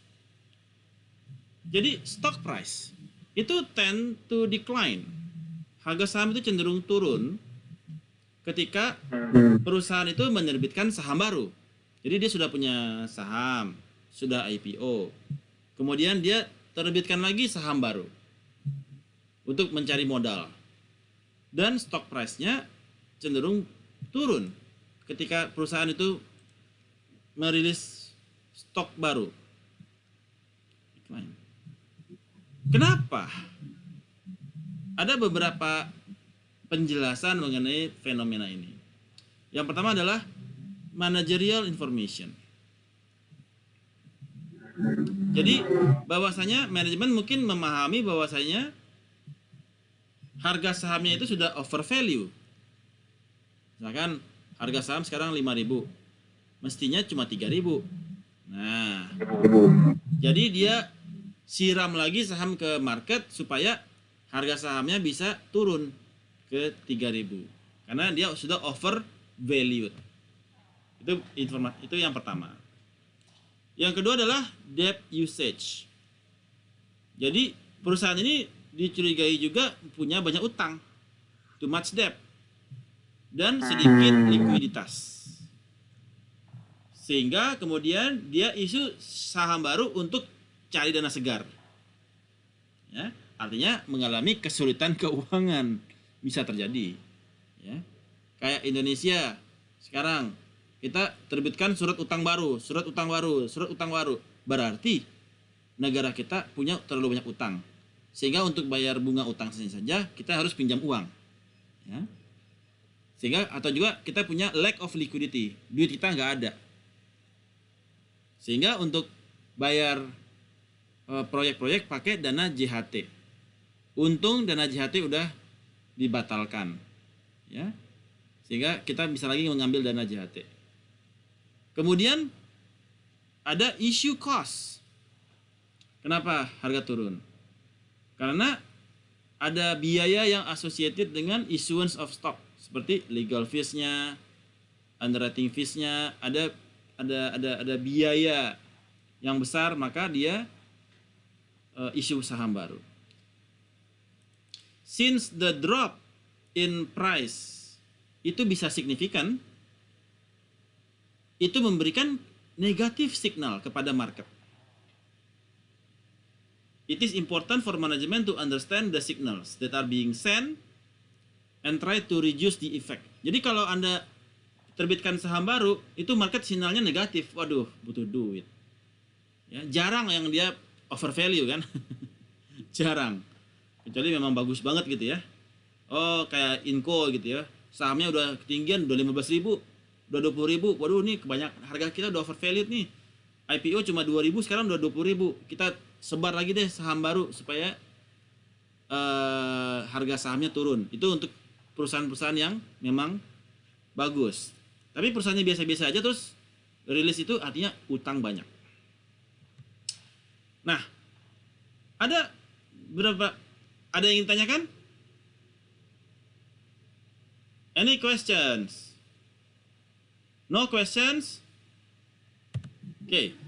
Jadi stock price itu tend to decline. Harga saham itu cenderung turun ketika perusahaan itu menerbitkan saham baru. Jadi dia sudah punya saham, sudah IPO. Kemudian dia terbitkan lagi saham baru untuk mencari modal. Dan stock price-nya cenderung turun ketika perusahaan itu merilis stok baru. Kenapa? Ada beberapa penjelasan mengenai fenomena ini. Yang pertama adalah managerial information. Jadi bahwasanya manajemen mungkin memahami bahwasanya harga sahamnya itu sudah over value. Misalkan harga saham sekarang 5.000, mestinya cuma 3.000. Nah, jadi dia siram lagi saham ke market supaya harga sahamnya bisa turun ke 3.000. karena dia sudah over valued. Itu yang pertama. Yang kedua adalah debt usage. Jadi perusahaan ini dicurigai juga punya banyak utang, too much debt, dan sedikit likuiditas. Sehingga kemudian dia isu saham baru untuk cari dana segar. Ya, artinya mengalami kesulitan keuangan bisa terjadi. Ya, kayak Indonesia sekarang kita terbitkan surat utang baru. Berarti negara kita punya terlalu banyak utang. Sehingga untuk bayar bunga utang saja kita harus pinjam uang. Ya. Sehingga atau juga kita punya lack of liquidity. Duit kita nggak ada. Sehingga untuk bayar proyek-proyek pakai dana JHT. Untung dana JHT udah dibatalkan. Ya. Sehingga kita bisa lagi mengambil dana JHT. Kemudian ada issue cost. Kenapa harga turun? Karena ada biaya yang associated dengan issuance of stock, seperti legal fees-nya, underwriting fees-nya, ada biaya yang besar, maka dia issue saham baru. Since the drop in price itu bisa signifikan, itu memberikan negatif signal kepada market. It is important for management to understand the signals that are being sent and try to reduce the effect. Jadi kalau Anda terbitkan saham baru, itu market sinyalnya negatif. Waduh, butuh duit. Ya, jarang yang dia over value kan. Jarang. Kecuali memang bagus banget gitu ya. Oh, kayak Inco gitu ya. Sahamnya udah ketinggian, udah 15.000, udah 20.000. Waduh, nih kebanyak harga kita udah over valued nih. IPO cuma 2.000, sekarang udah 20.000. Kita sebar lagi deh saham baru supaya harga sahamnya turun. Itu untuk perusahaan-perusahaan yang memang bagus. Tapi perusahaannya biasa-biasa aja terus rilis itu artinya utang banyak. Nah, ada yang ingin ditanyakan? Any questions? No questions? Oke.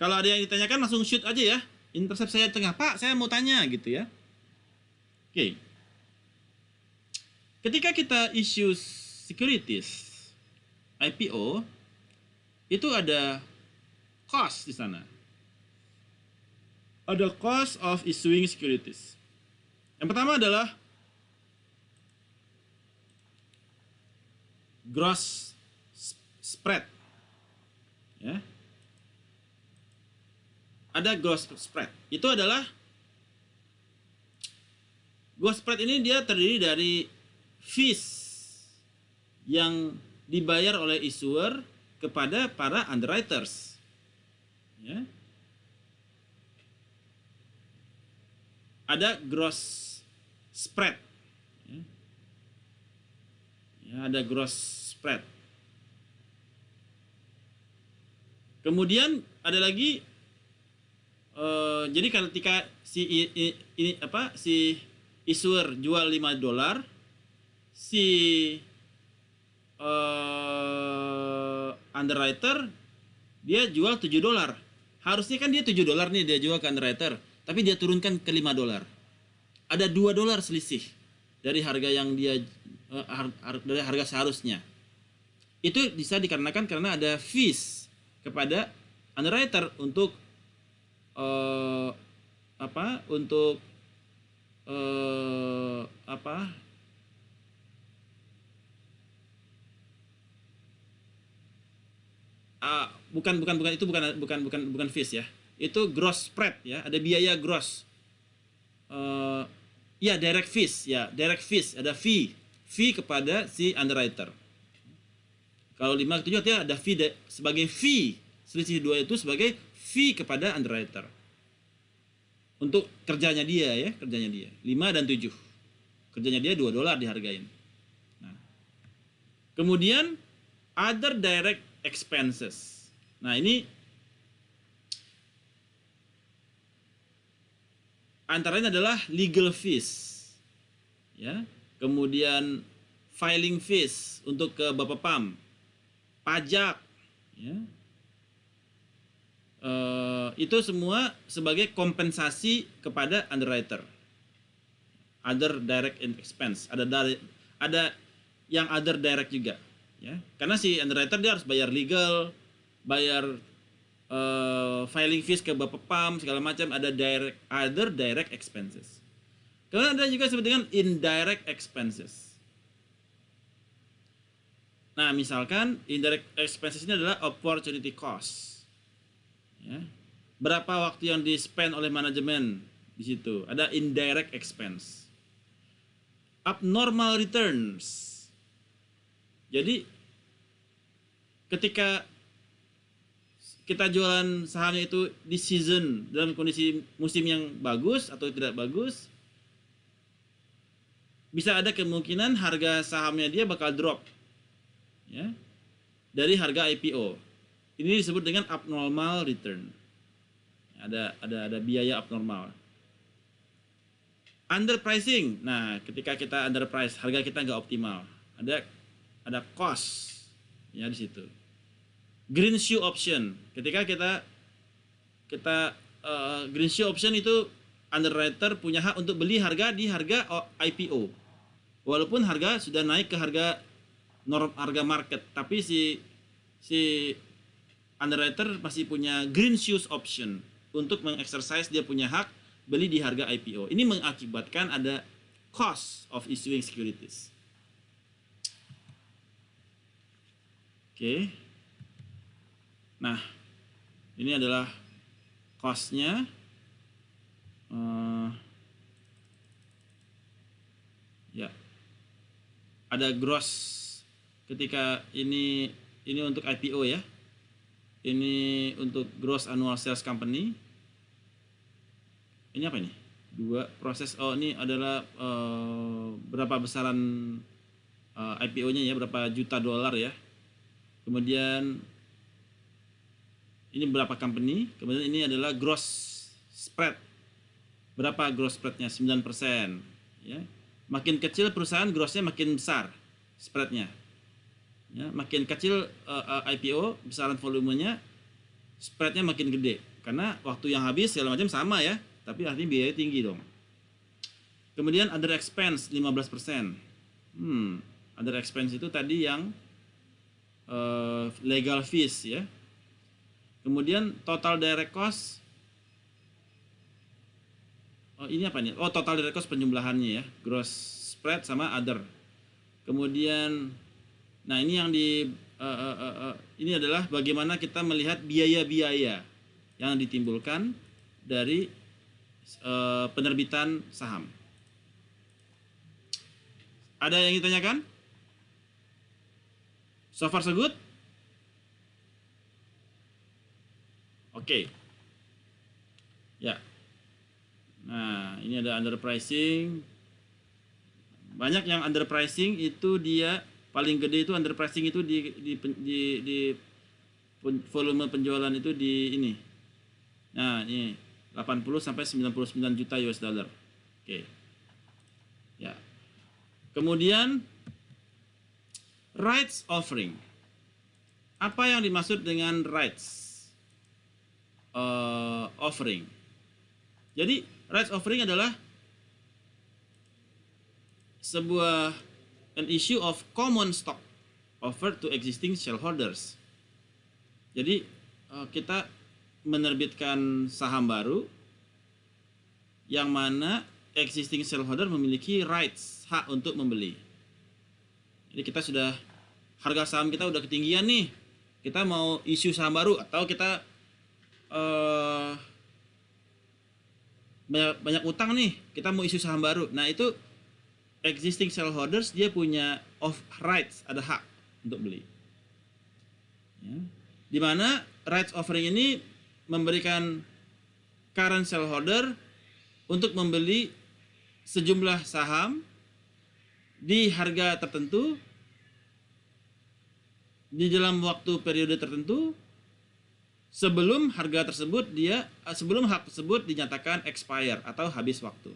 Kalau ada yang ditanyakan langsung shoot aja ya. Intercept saya di tengah. Pak, saya mau tanya gitu ya. Oke. Ketika kita issue securities IPO, itu ada cost di sana. Ada cost of issuing securities. Yang pertama adalah gross spread. Ya. Ada gross spread. Itu adalah gross spread ini dia terdiri dari fees yang dibayar oleh issuer kepada para underwriters. Ya. Ada gross spread. Ya, ada gross spread. Kemudian ada lagi jadi ketika si issuer jual $5, si underwriter dia jual $7. Harusnya kan dia $7 nih dia jual ke underwriter, tapi dia turunkan ke $5. Ada $2 selisih dari harga yang dia dari harga seharusnya. Itu bisa dikarenakan karena ada fees kepada underwriter untuk bukan fees ya. Itu gross spread ya, ada biaya gross. Ya direct fees ya, direct fees, ada fee kepada si underwriter. Kalau 5 ke 7 artinya ada fee sebagai fee. Selisih 2 itu sebagai fee kepada underwriter. Untuk kerjanya dia ya, 5 dan 7. Kerjanya dia $2 dihargain. Nah. Kemudian other direct expenses. Nah, ini antara lain adalah legal fees. Ya. Kemudian filing fees untuk ke Bapepam, pajak, ya. Itu semua sebagai kompensasi kepada underwriter. Other direct expense, ada yang other direct juga, ya. Karena si underwriter dia harus bayar legal, bayar filing fees ke Bapepam segala macam, ada other direct expenses. Kemudian ada juga disebut dengan indirect expenses. Nah, misalkan indirect expenses ini adalah opportunity cost. Ya. Berapa waktu yang di-spend oleh manajemen di situ? Ada indirect expense. Abnormal returns. Jadi ketika kita jualan sahamnya itu di season dalam kondisi musim yang bagus atau tidak bagus, bisa ada kemungkinan harga sahamnya dia bakal drop, ya, dari harga IPO. Ini disebut dengan abnormal return. Ada biaya abnormal. Underpricing. Nah, ketika kita underprice, harga kita nggak optimal. Ada cost, ya, di situ. Green shoe option. Ketika kita green shoe option itu underwriter punya hak untuk beli harga di harga IPO. Walaupun harga sudah naik ke harga market, tapi si underwriter masih punya green shoes option untuk mengexercise dia punya hak beli di harga IPO. Ini mengakibatkan ada cost of issuing securities. Oke. Nah, ini adalah cost-nya. Ya. Ada gross ketika ini untuk IPO, ya. Ini untuk gross annual sales company. Ini apa ini? Proses. Oh, ini adalah berapa besaran IPO-nya, ya, berapa juta dolar, ya. Kemudian ini berapa company. Kemudian ini adalah gross spread. Berapa gross spread-nya? 9%, ya. Makin kecil perusahaan, grossnya makin besar spread-nya. Ya, makin kecil IPO, besaran volumenya, spread-nya makin gede. Karena waktu yang habis segala macam sama, ya, tapi artinya biaya tinggi dong. Kemudian other expense 15%. Other expense itu tadi yang legal fees, ya. Kemudian total direct cost. Oh, ini apa nih? Oh, total direct cost penjumlahannya, ya. Gross spread sama other. Kemudian, nah, ini yang ini adalah bagaimana kita melihat biaya-biaya yang ditimbulkan dari penerbitan saham. Ada yang ditanyakan? So far so good? Oke. Ya. Nah, ini ada underpricing. Banyak yang underpricing itu dia paling gede itu underpricing itu di volume penjualan itu di ini. Nah, ini 80 sampai 99 juta US dollar. Oke. Ya. Kemudian rights offering. Apa yang dimaksud dengan rights offering? Jadi rights offering adalah sebuah an issue of common stock offered to existing shareholders. Jadi kita menerbitkan saham baru yang mana existing shareholder memiliki rights, hak untuk membeli. Jadi kita sudah, harga saham kita udah ketinggian nih, kita mau issue saham baru, atau kita banyak utang nih, kita mau issue saham baru. Nah, itu existing shareholders dia punya rights, ada hak untuk beli, ya. Dimana rights offering ini memberikan current shareholder untuk membeli sejumlah saham di harga tertentu di dalam waktu periode tertentu sebelum hak tersebut dinyatakan expire atau habis waktu.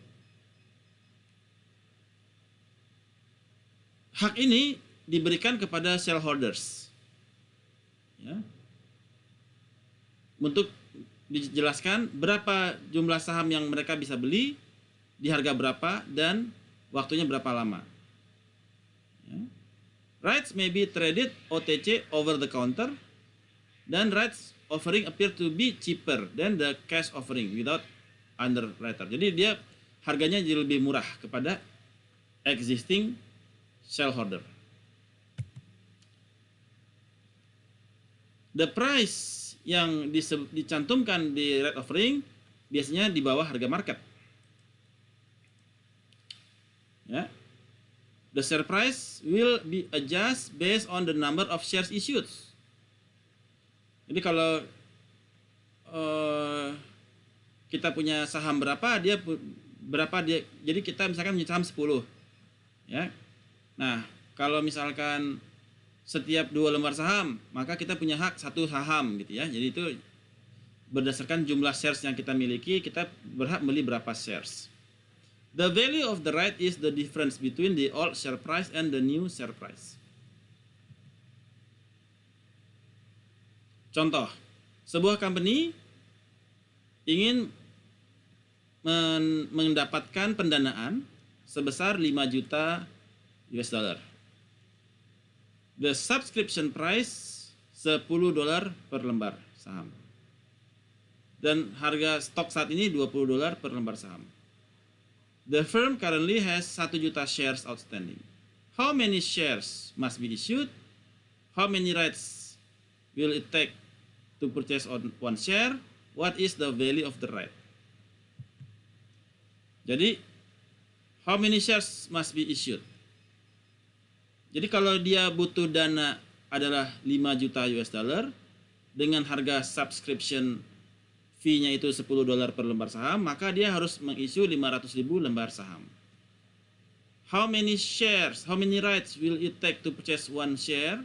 hak ini diberikan kepada shareholders. Ya. Untuk dijelaskan berapa jumlah saham yang mereka bisa beli, di harga berapa, dan waktunya berapa lama. Ya. Rights may be traded OTC over the counter, dan rights offering appear to be cheaper than the cash offering without underwriter. Jadi dia harganya jadi lebih murah kepada existing shareholder. The price yang dicantumkan di right offering biasanya di bawah harga market. Ya. The share price will be adjusted based on the number of shares issued. Jadi kalau kita punya saham berapa, jadi kita misalkan punya saham 10. Ya. Nah, kalau misalkan setiap 2 lembar saham, maka kita punya hak 1 saham gitu ya. Jadi itu berdasarkan jumlah shares yang kita miliki, kita berhak beli berapa shares. The value of the right is the difference between the old share price and the new share price. Contoh, sebuah company ingin mendapatkan pendanaan sebesar 5 juta US dollar. The subscription price $10 per lembar saham. Dan harga stok saat ini $20 per lembar saham. The firm currently has 1 juta shares outstanding. How many shares must be issued? How many rights will it take to purchase one share? What is the value of the right? Jadi, how many shares must be issued? Jadi kalau dia butuh dana adalah 5 juta US dollar dengan harga subscription fee-nya itu $10 per lembar saham, maka dia harus mengisu 500.000 lembar saham. How many shares, how many rights will it take to purchase one share?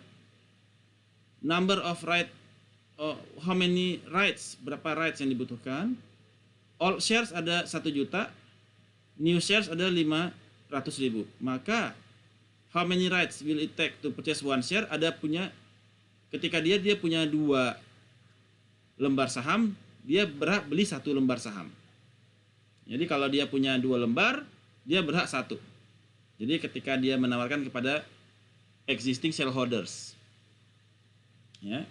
Number of right, how many rights, berapa rights yang dibutuhkan? All shares ada 1 juta, new shares ada 500.000. Maka how many rights will it take to purchase one share? Ada punya, ketika dia punya 2 lembar saham, dia berhak beli 1 lembar saham. Jadi kalau dia punya 2 lembar, dia berhak 1. Jadi ketika dia menawarkan kepada existing shareholders, ya.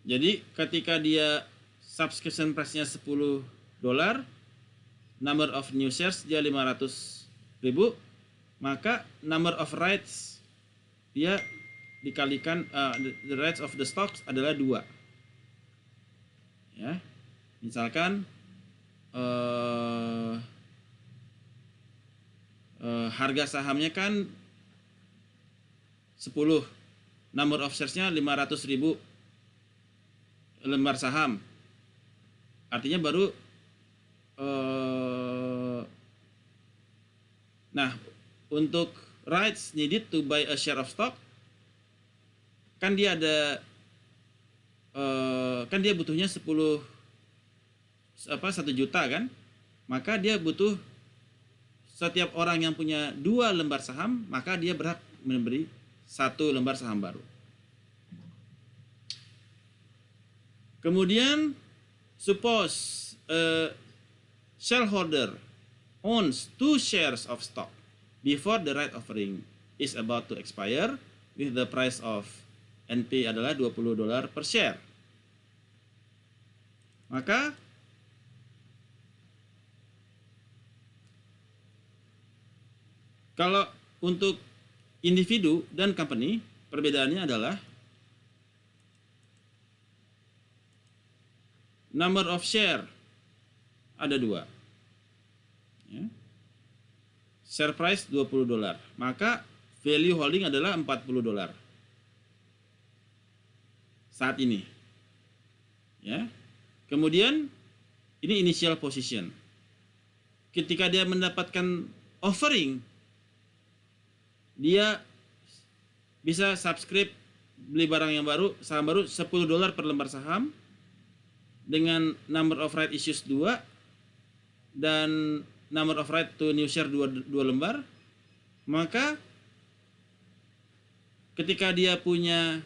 Jadi ketika dia subscription price-nya $10, number of new shares dia 500.000, maka number of rights dia dikalikan the rights of the stocks adalah 2. Ya. Misalkan harga sahamnya kan 10, number of shares-nya 500.000 lembar saham. Artinya baru nah, untuk rights needed to buy a share of stock, kan dia ada kan dia butuhnya 1 juta kan, maka dia butuh setiap orang yang punya 2 lembar saham, maka dia berhak memberi 1 lembar saham baru. Kemudian suppose a shareholder owns 2 shares of stock before the right offering is about to expire with the price of NP adalah $20 per share. Maka kalau untuk individu dan company, perbedaannya adalah number of share ada 2. Ya. Share price $20. Maka value holding adalah $40 saat ini. Ya. Kemudian ini initial position. Ketika dia mendapatkan offering, dia bisa subscribe beli barang yang baru, saham baru $10 per lembar saham dengan number of right issues 2, dan number of right to new share 2 lembar, maka ketika dia punya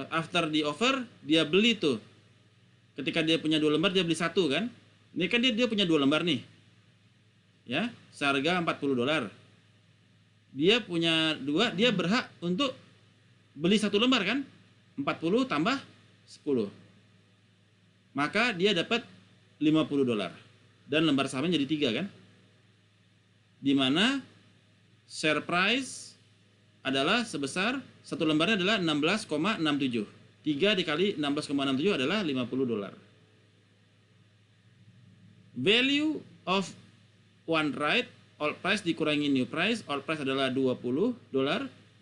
after di offer, dia beli tuh. Ketika dia punya 2 lembar, dia beli 1 kan. Ini kan dia punya 2 lembar nih. Ya, seharga $40. Dia punya 2, dia berhak untuk beli 1 lembar kan. 40 tambah 10. Maka dia dapat $50. Dan lembar sahamnya jadi 3 kan. Dimana share price adalah sebesar, 1 lembarnya adalah 16,67. 3 dikali 16,67 adalah $50. Value of one right, old price dikurangi new price. Old price adalah $20,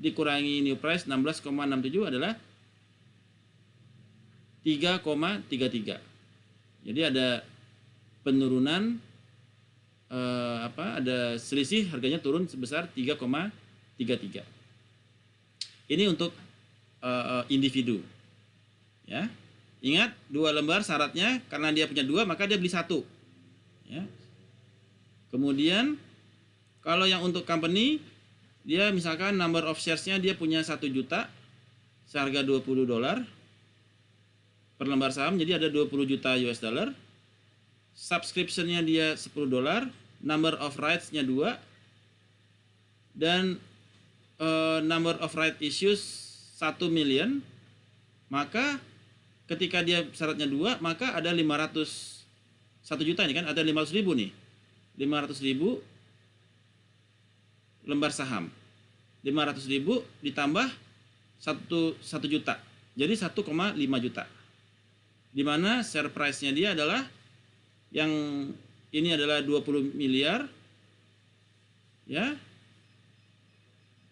dikurangi new price 16,67 adalah 3,33. Jadi ada penurunan, ada selisih, harganya turun sebesar 3,33. Ini untuk individu. Ya, ingat 2 lembar syaratnya, karena dia punya 2 maka dia beli 1. Ya. Kemudian kalau yang untuk company, dia misalkan number of shares-nya dia punya 1 juta, seharga $20 per lembar saham, jadi ada 20 juta US dollar. Subscription-nya dia $10, number of rights-nya 2, dan number of right issues 1 million. Maka ketika dia syaratnya 2, maka ada 1 juta ini kan, ada 500.000 nih. 500.000 lembar saham. 500.000 ditambah 1 juta. Jadi 1,5 juta. Di mana share price-nya dia adalah, yang ini adalah 20 miliar. Ya.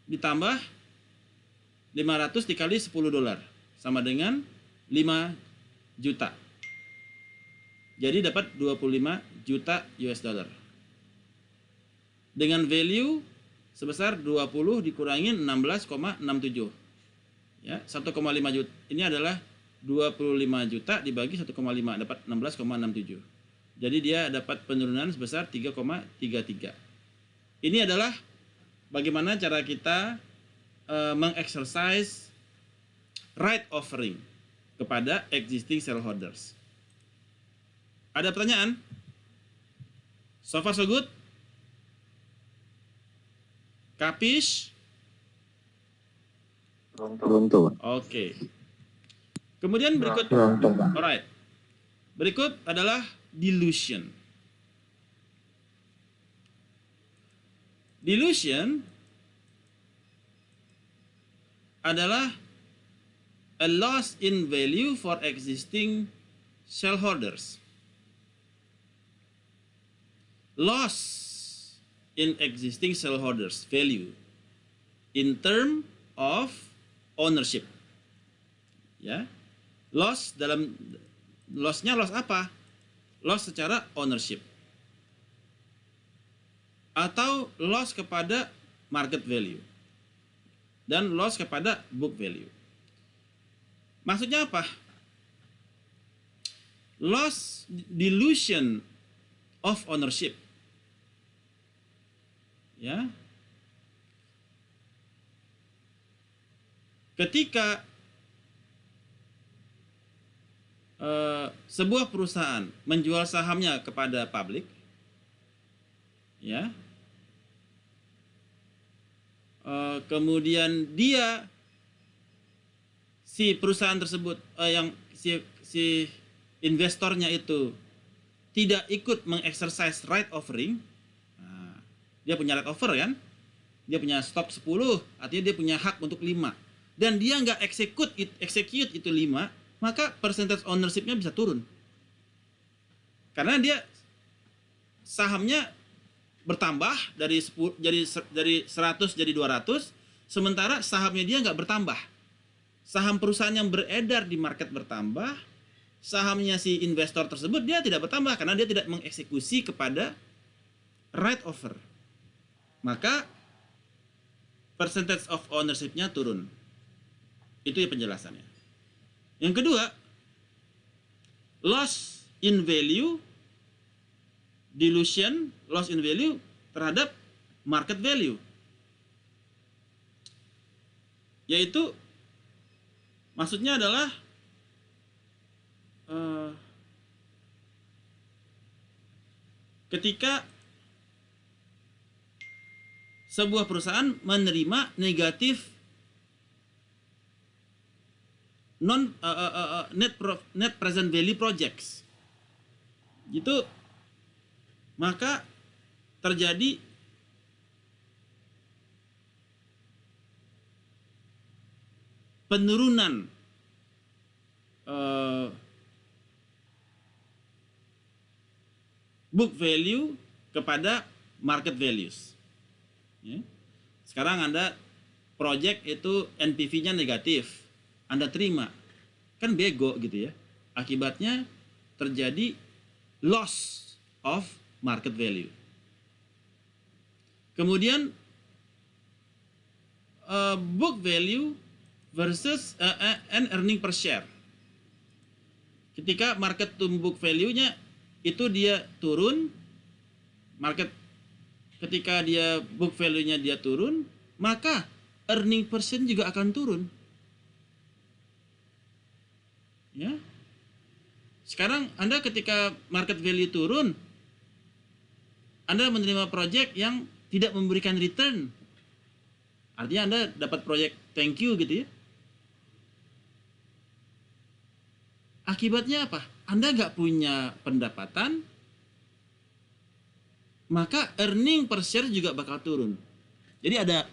Ditambah 500 dikali $10 sama dengan 5 juta. Jadi dapat 25 juta US dollar. Dengan value sebesar 20 dikurangi 16,67. Ya, 1,5 juta. Ini adalah 25 juta dibagi 1,5, dapat 16,67. Jadi dia dapat penurunan sebesar 3,33. Ini adalah bagaimana cara kita mengexercise right offering kepada existing shareholders. Ada pertanyaan? So far so good? Kapish? Beruntung. Oke. Kemudian berikut, Beruntung, Pak. alright. Berikut adalah dilution. Dilution adalah a loss in value for existing shareholders. Loss in existing shareholders value in term of ownership. Ya. Loss dalam loss-nya loss apa? Loss secara ownership. Atau loss kepada market value. Dan loss kepada book value. Maksudnya apa? Loss dilution of ownership. Ya. Ketika sebuah perusahaan menjual sahamnya kepada publik, ya, kemudian dia, si perusahaan tersebut, yang si investornya itu tidak ikut mengexercise right offering, nah, dia punya right offer kan, dia punya stok 10, artinya dia punya hak untuk 5, dan dia nggak execute itu 5, maka percentage ownership-nya bisa turun. Karena dia sahamnya bertambah dari 100 jadi 200, sementara sahamnya dia nggak bertambah. Saham perusahaan yang beredar di market bertambah, sahamnya si investor tersebut dia tidak bertambah karena dia tidak mengeksekusi kepada right offer. Maka percentage of ownership-nya turun. Itu ya penjelasannya. Yang kedua, loss in value, dilution, loss in value terhadap market value. Yaitu maksudnya adalah ketika sebuah perusahaan menerima negatif net present value projects, gitu, maka terjadi penurunan book value kepada market values. Ya. Sekarang Anda project itu NPV-nya negatif, Anda terima, kan bego gitu ya. Akibatnya terjadi loss of market value. Kemudian book value versus and earning per share. Ketika market to book value-nya itu dia turun, ketika dia book value-nya dia turun, maka earning per share juga akan turun. Ya. Sekarang Anda ketika market value turun, Anda menerima project yang tidak memberikan return. Artinya Anda dapat project thank you gitu ya. Akibatnya apa? Anda nggak punya pendapatan, maka earning per share juga bakal turun. Jadi ada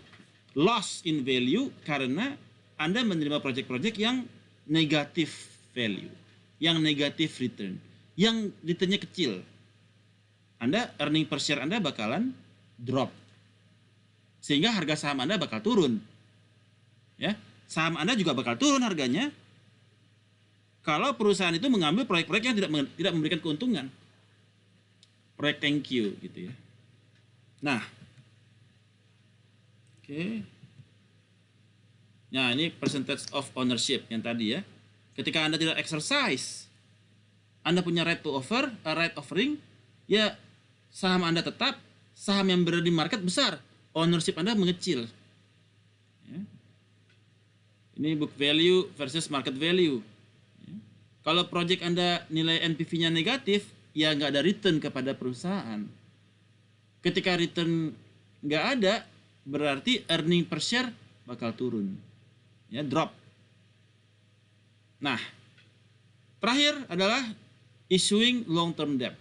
loss in value karena Anda menerima project-project yang negatif value, yang negatif return, yang returnnya kecil. Anda earning per share Anda bakalan drop, sehingga harga saham Anda bakal turun. Ya, saham Anda juga bakal turun harganya kalau perusahaan itu mengambil proyek-proyek yang tidak memberikan keuntungan, proyek thank you gitu ya. Nah, oke. Nah, ini percentage of ownership yang tadi ya. Ketika Anda tidak exercise, Anda punya right to offer, right offering, ya saham Anda tetap, saham yang berada di market besar, ownership Anda mengecil. Ya. Ini book value versus market value. Ya. Kalau project Anda nilai NPV-nya negatif, ya nggak ada return kepada perusahaan. Ketika return nggak ada, berarti earning per share bakal turun. Ya, drop. Nah, terakhir adalah issuing long-term debt.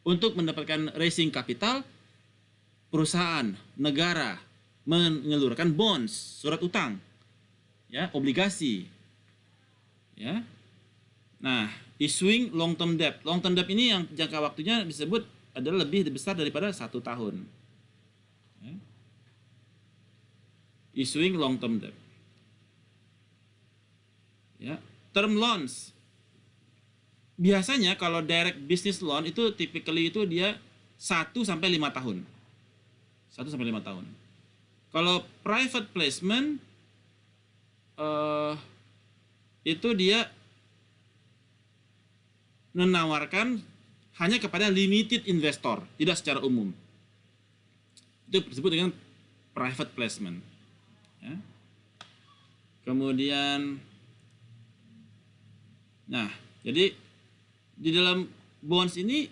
Untuk mendapatkan raising capital, perusahaan, negara mengeluarkan bonds, surat utang, ya, obligasi. Ya. Nah, issuing long-term debt. Long-term debt ini yang jangka waktunya disebut adalah lebih besar daripada 1 tahun. Ya. Issuing long-term debt. Ya. Term loans. Biasanya kalau direct business loan itu typically itu dia 1 sampai 5 tahun. 1 sampai 5 tahun. Kalau private placement itu dia menawarkan hanya kepada limited investor, tidak secara umum. Itu disebut dengan private placement. Ya. Kemudian, nah, jadi di dalam bonds ini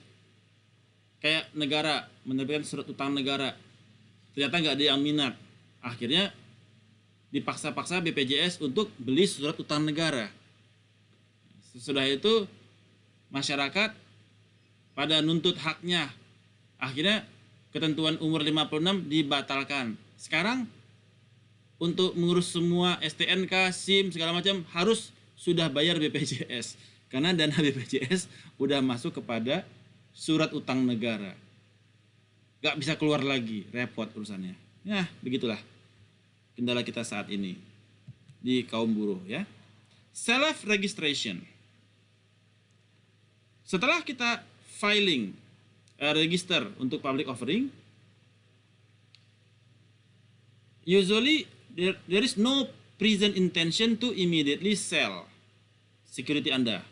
kayak negara menerbitkan surat utang negara, ternyata nggak ada yang minat, akhirnya dipaksa-paksa BPJS untuk beli surat utang negara. Sesudah itu masyarakat pada nuntut haknya, akhirnya ketentuan umur 56 dibatalkan. Sekarang untuk mengurus semua STNK, SIM segala macam harus sudah bayar BPJS, karena dana BPJS udah masuk kepada surat utang negara. Gak bisa keluar lagi, repot urusannya. Ya, begitulah kendala kita saat ini di kaum buruh ya. Self registration. Setelah kita filing, register untuk public offering, usually there is no present intention to immediately sell security Anda,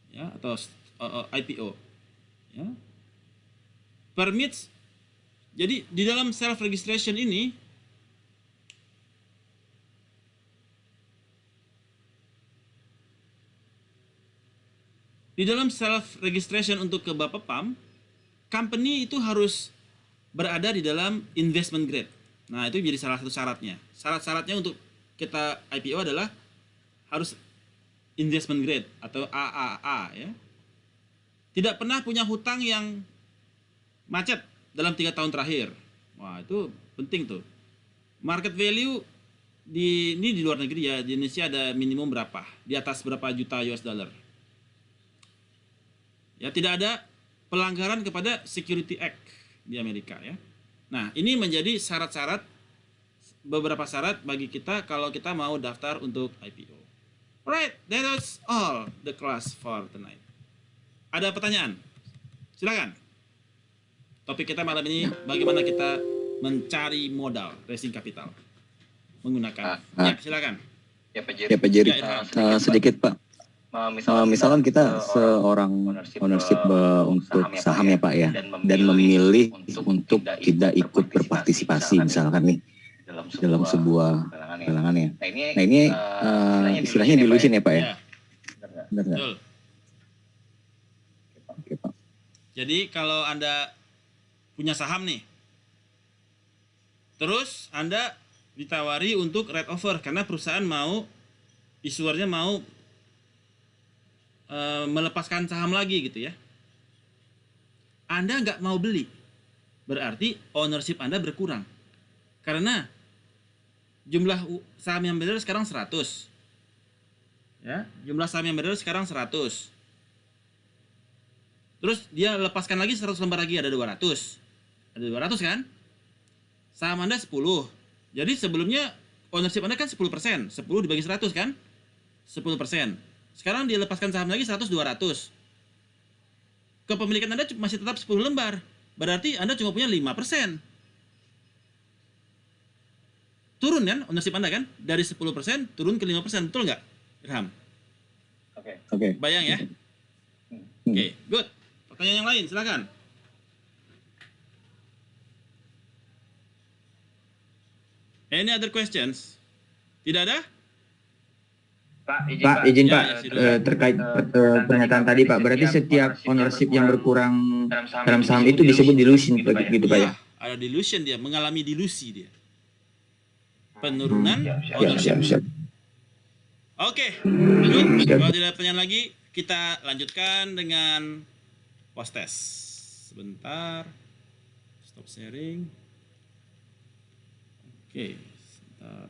ya, atau IPO. Ya. Permits. Jadi di dalam self registration ini untuk ke Bapepam, company itu harus berada di dalam investment grade. Nah, itu jadi salah satu syaratnya. Syarat-syaratnya untuk kita IPO adalah harus investment grade atau AAA ya. Tidak pernah punya hutang yang macet dalam 3 tahun terakhir. Wah, itu penting tuh. Market value ini di luar negeri ya, di Indonesia ada minimum berapa? Di atas berapa juta US dollar. Ya, tidak ada pelanggaran kepada Security Act di Amerika ya. Nah, ini menjadi beberapa syarat bagi kita kalau kita mau daftar untuk IPO. Alright, that was all the class for tonight. Ada pertanyaan? Silakan. Topik kita malam ini bagaimana kita mencari modal raising capital menggunakan. Ya, silakan. Ya Pak Jerry, sedikit Pak. Misalkan kita seorang ownership untuk saham ya Pak ya, dan memilih untuk tidak ikut berpartisipasi misalkan nih dalam sebuah galangan ya. Nah ini istilahnya dilution ya Pak ya. Benar nggak? Betul. Oke Pak. Jadi kalau Anda punya saham nih, terus Anda ditawari untuk right offer karena perusahaan issuernya mau melepaskan saham lagi gitu ya. Anda nggak mau beli, berarti ownership Anda berkurang. Karena jumlah saham yang beredar sekarang 100. Ya, jumlah saham yang beredar sekarang 100. Terus dia lepaskan lagi 100 lembar lagi, ada 200. Ada 200 kan? Saham Anda 10. Jadi sebelumnya ownership Anda kan 10%. 10 dibagi 100 kan? 10%. Sekarang dia lepaskan saham lagi 100, 200. Kepemilikan Anda masih tetap 10 lembar. Berarti Anda cuma punya 5%. Turun kan ownership Anda kan? Dari 10% turun ke 5%. Betul nggak, Irham? Oke. Bayang ya? Oke, good. Pertanyaan yang lain, silakan. Any other questions? Tidak ada? Pak, izin Ya, Pak, ya, silakan. terkait pernyataan tadi Pak, berarti setiap ownership yang berkurang dalam saham itu disebut dilution gitu Pak ya? Ada delusion dia, mengalami dilusi dia. Penurunan ownership. Siap. Oke, good. Kalau tidak ada pertanyaan lagi, kita lanjutkan dengan post test. Sebentar. Stop sharing. Oke, sebentar.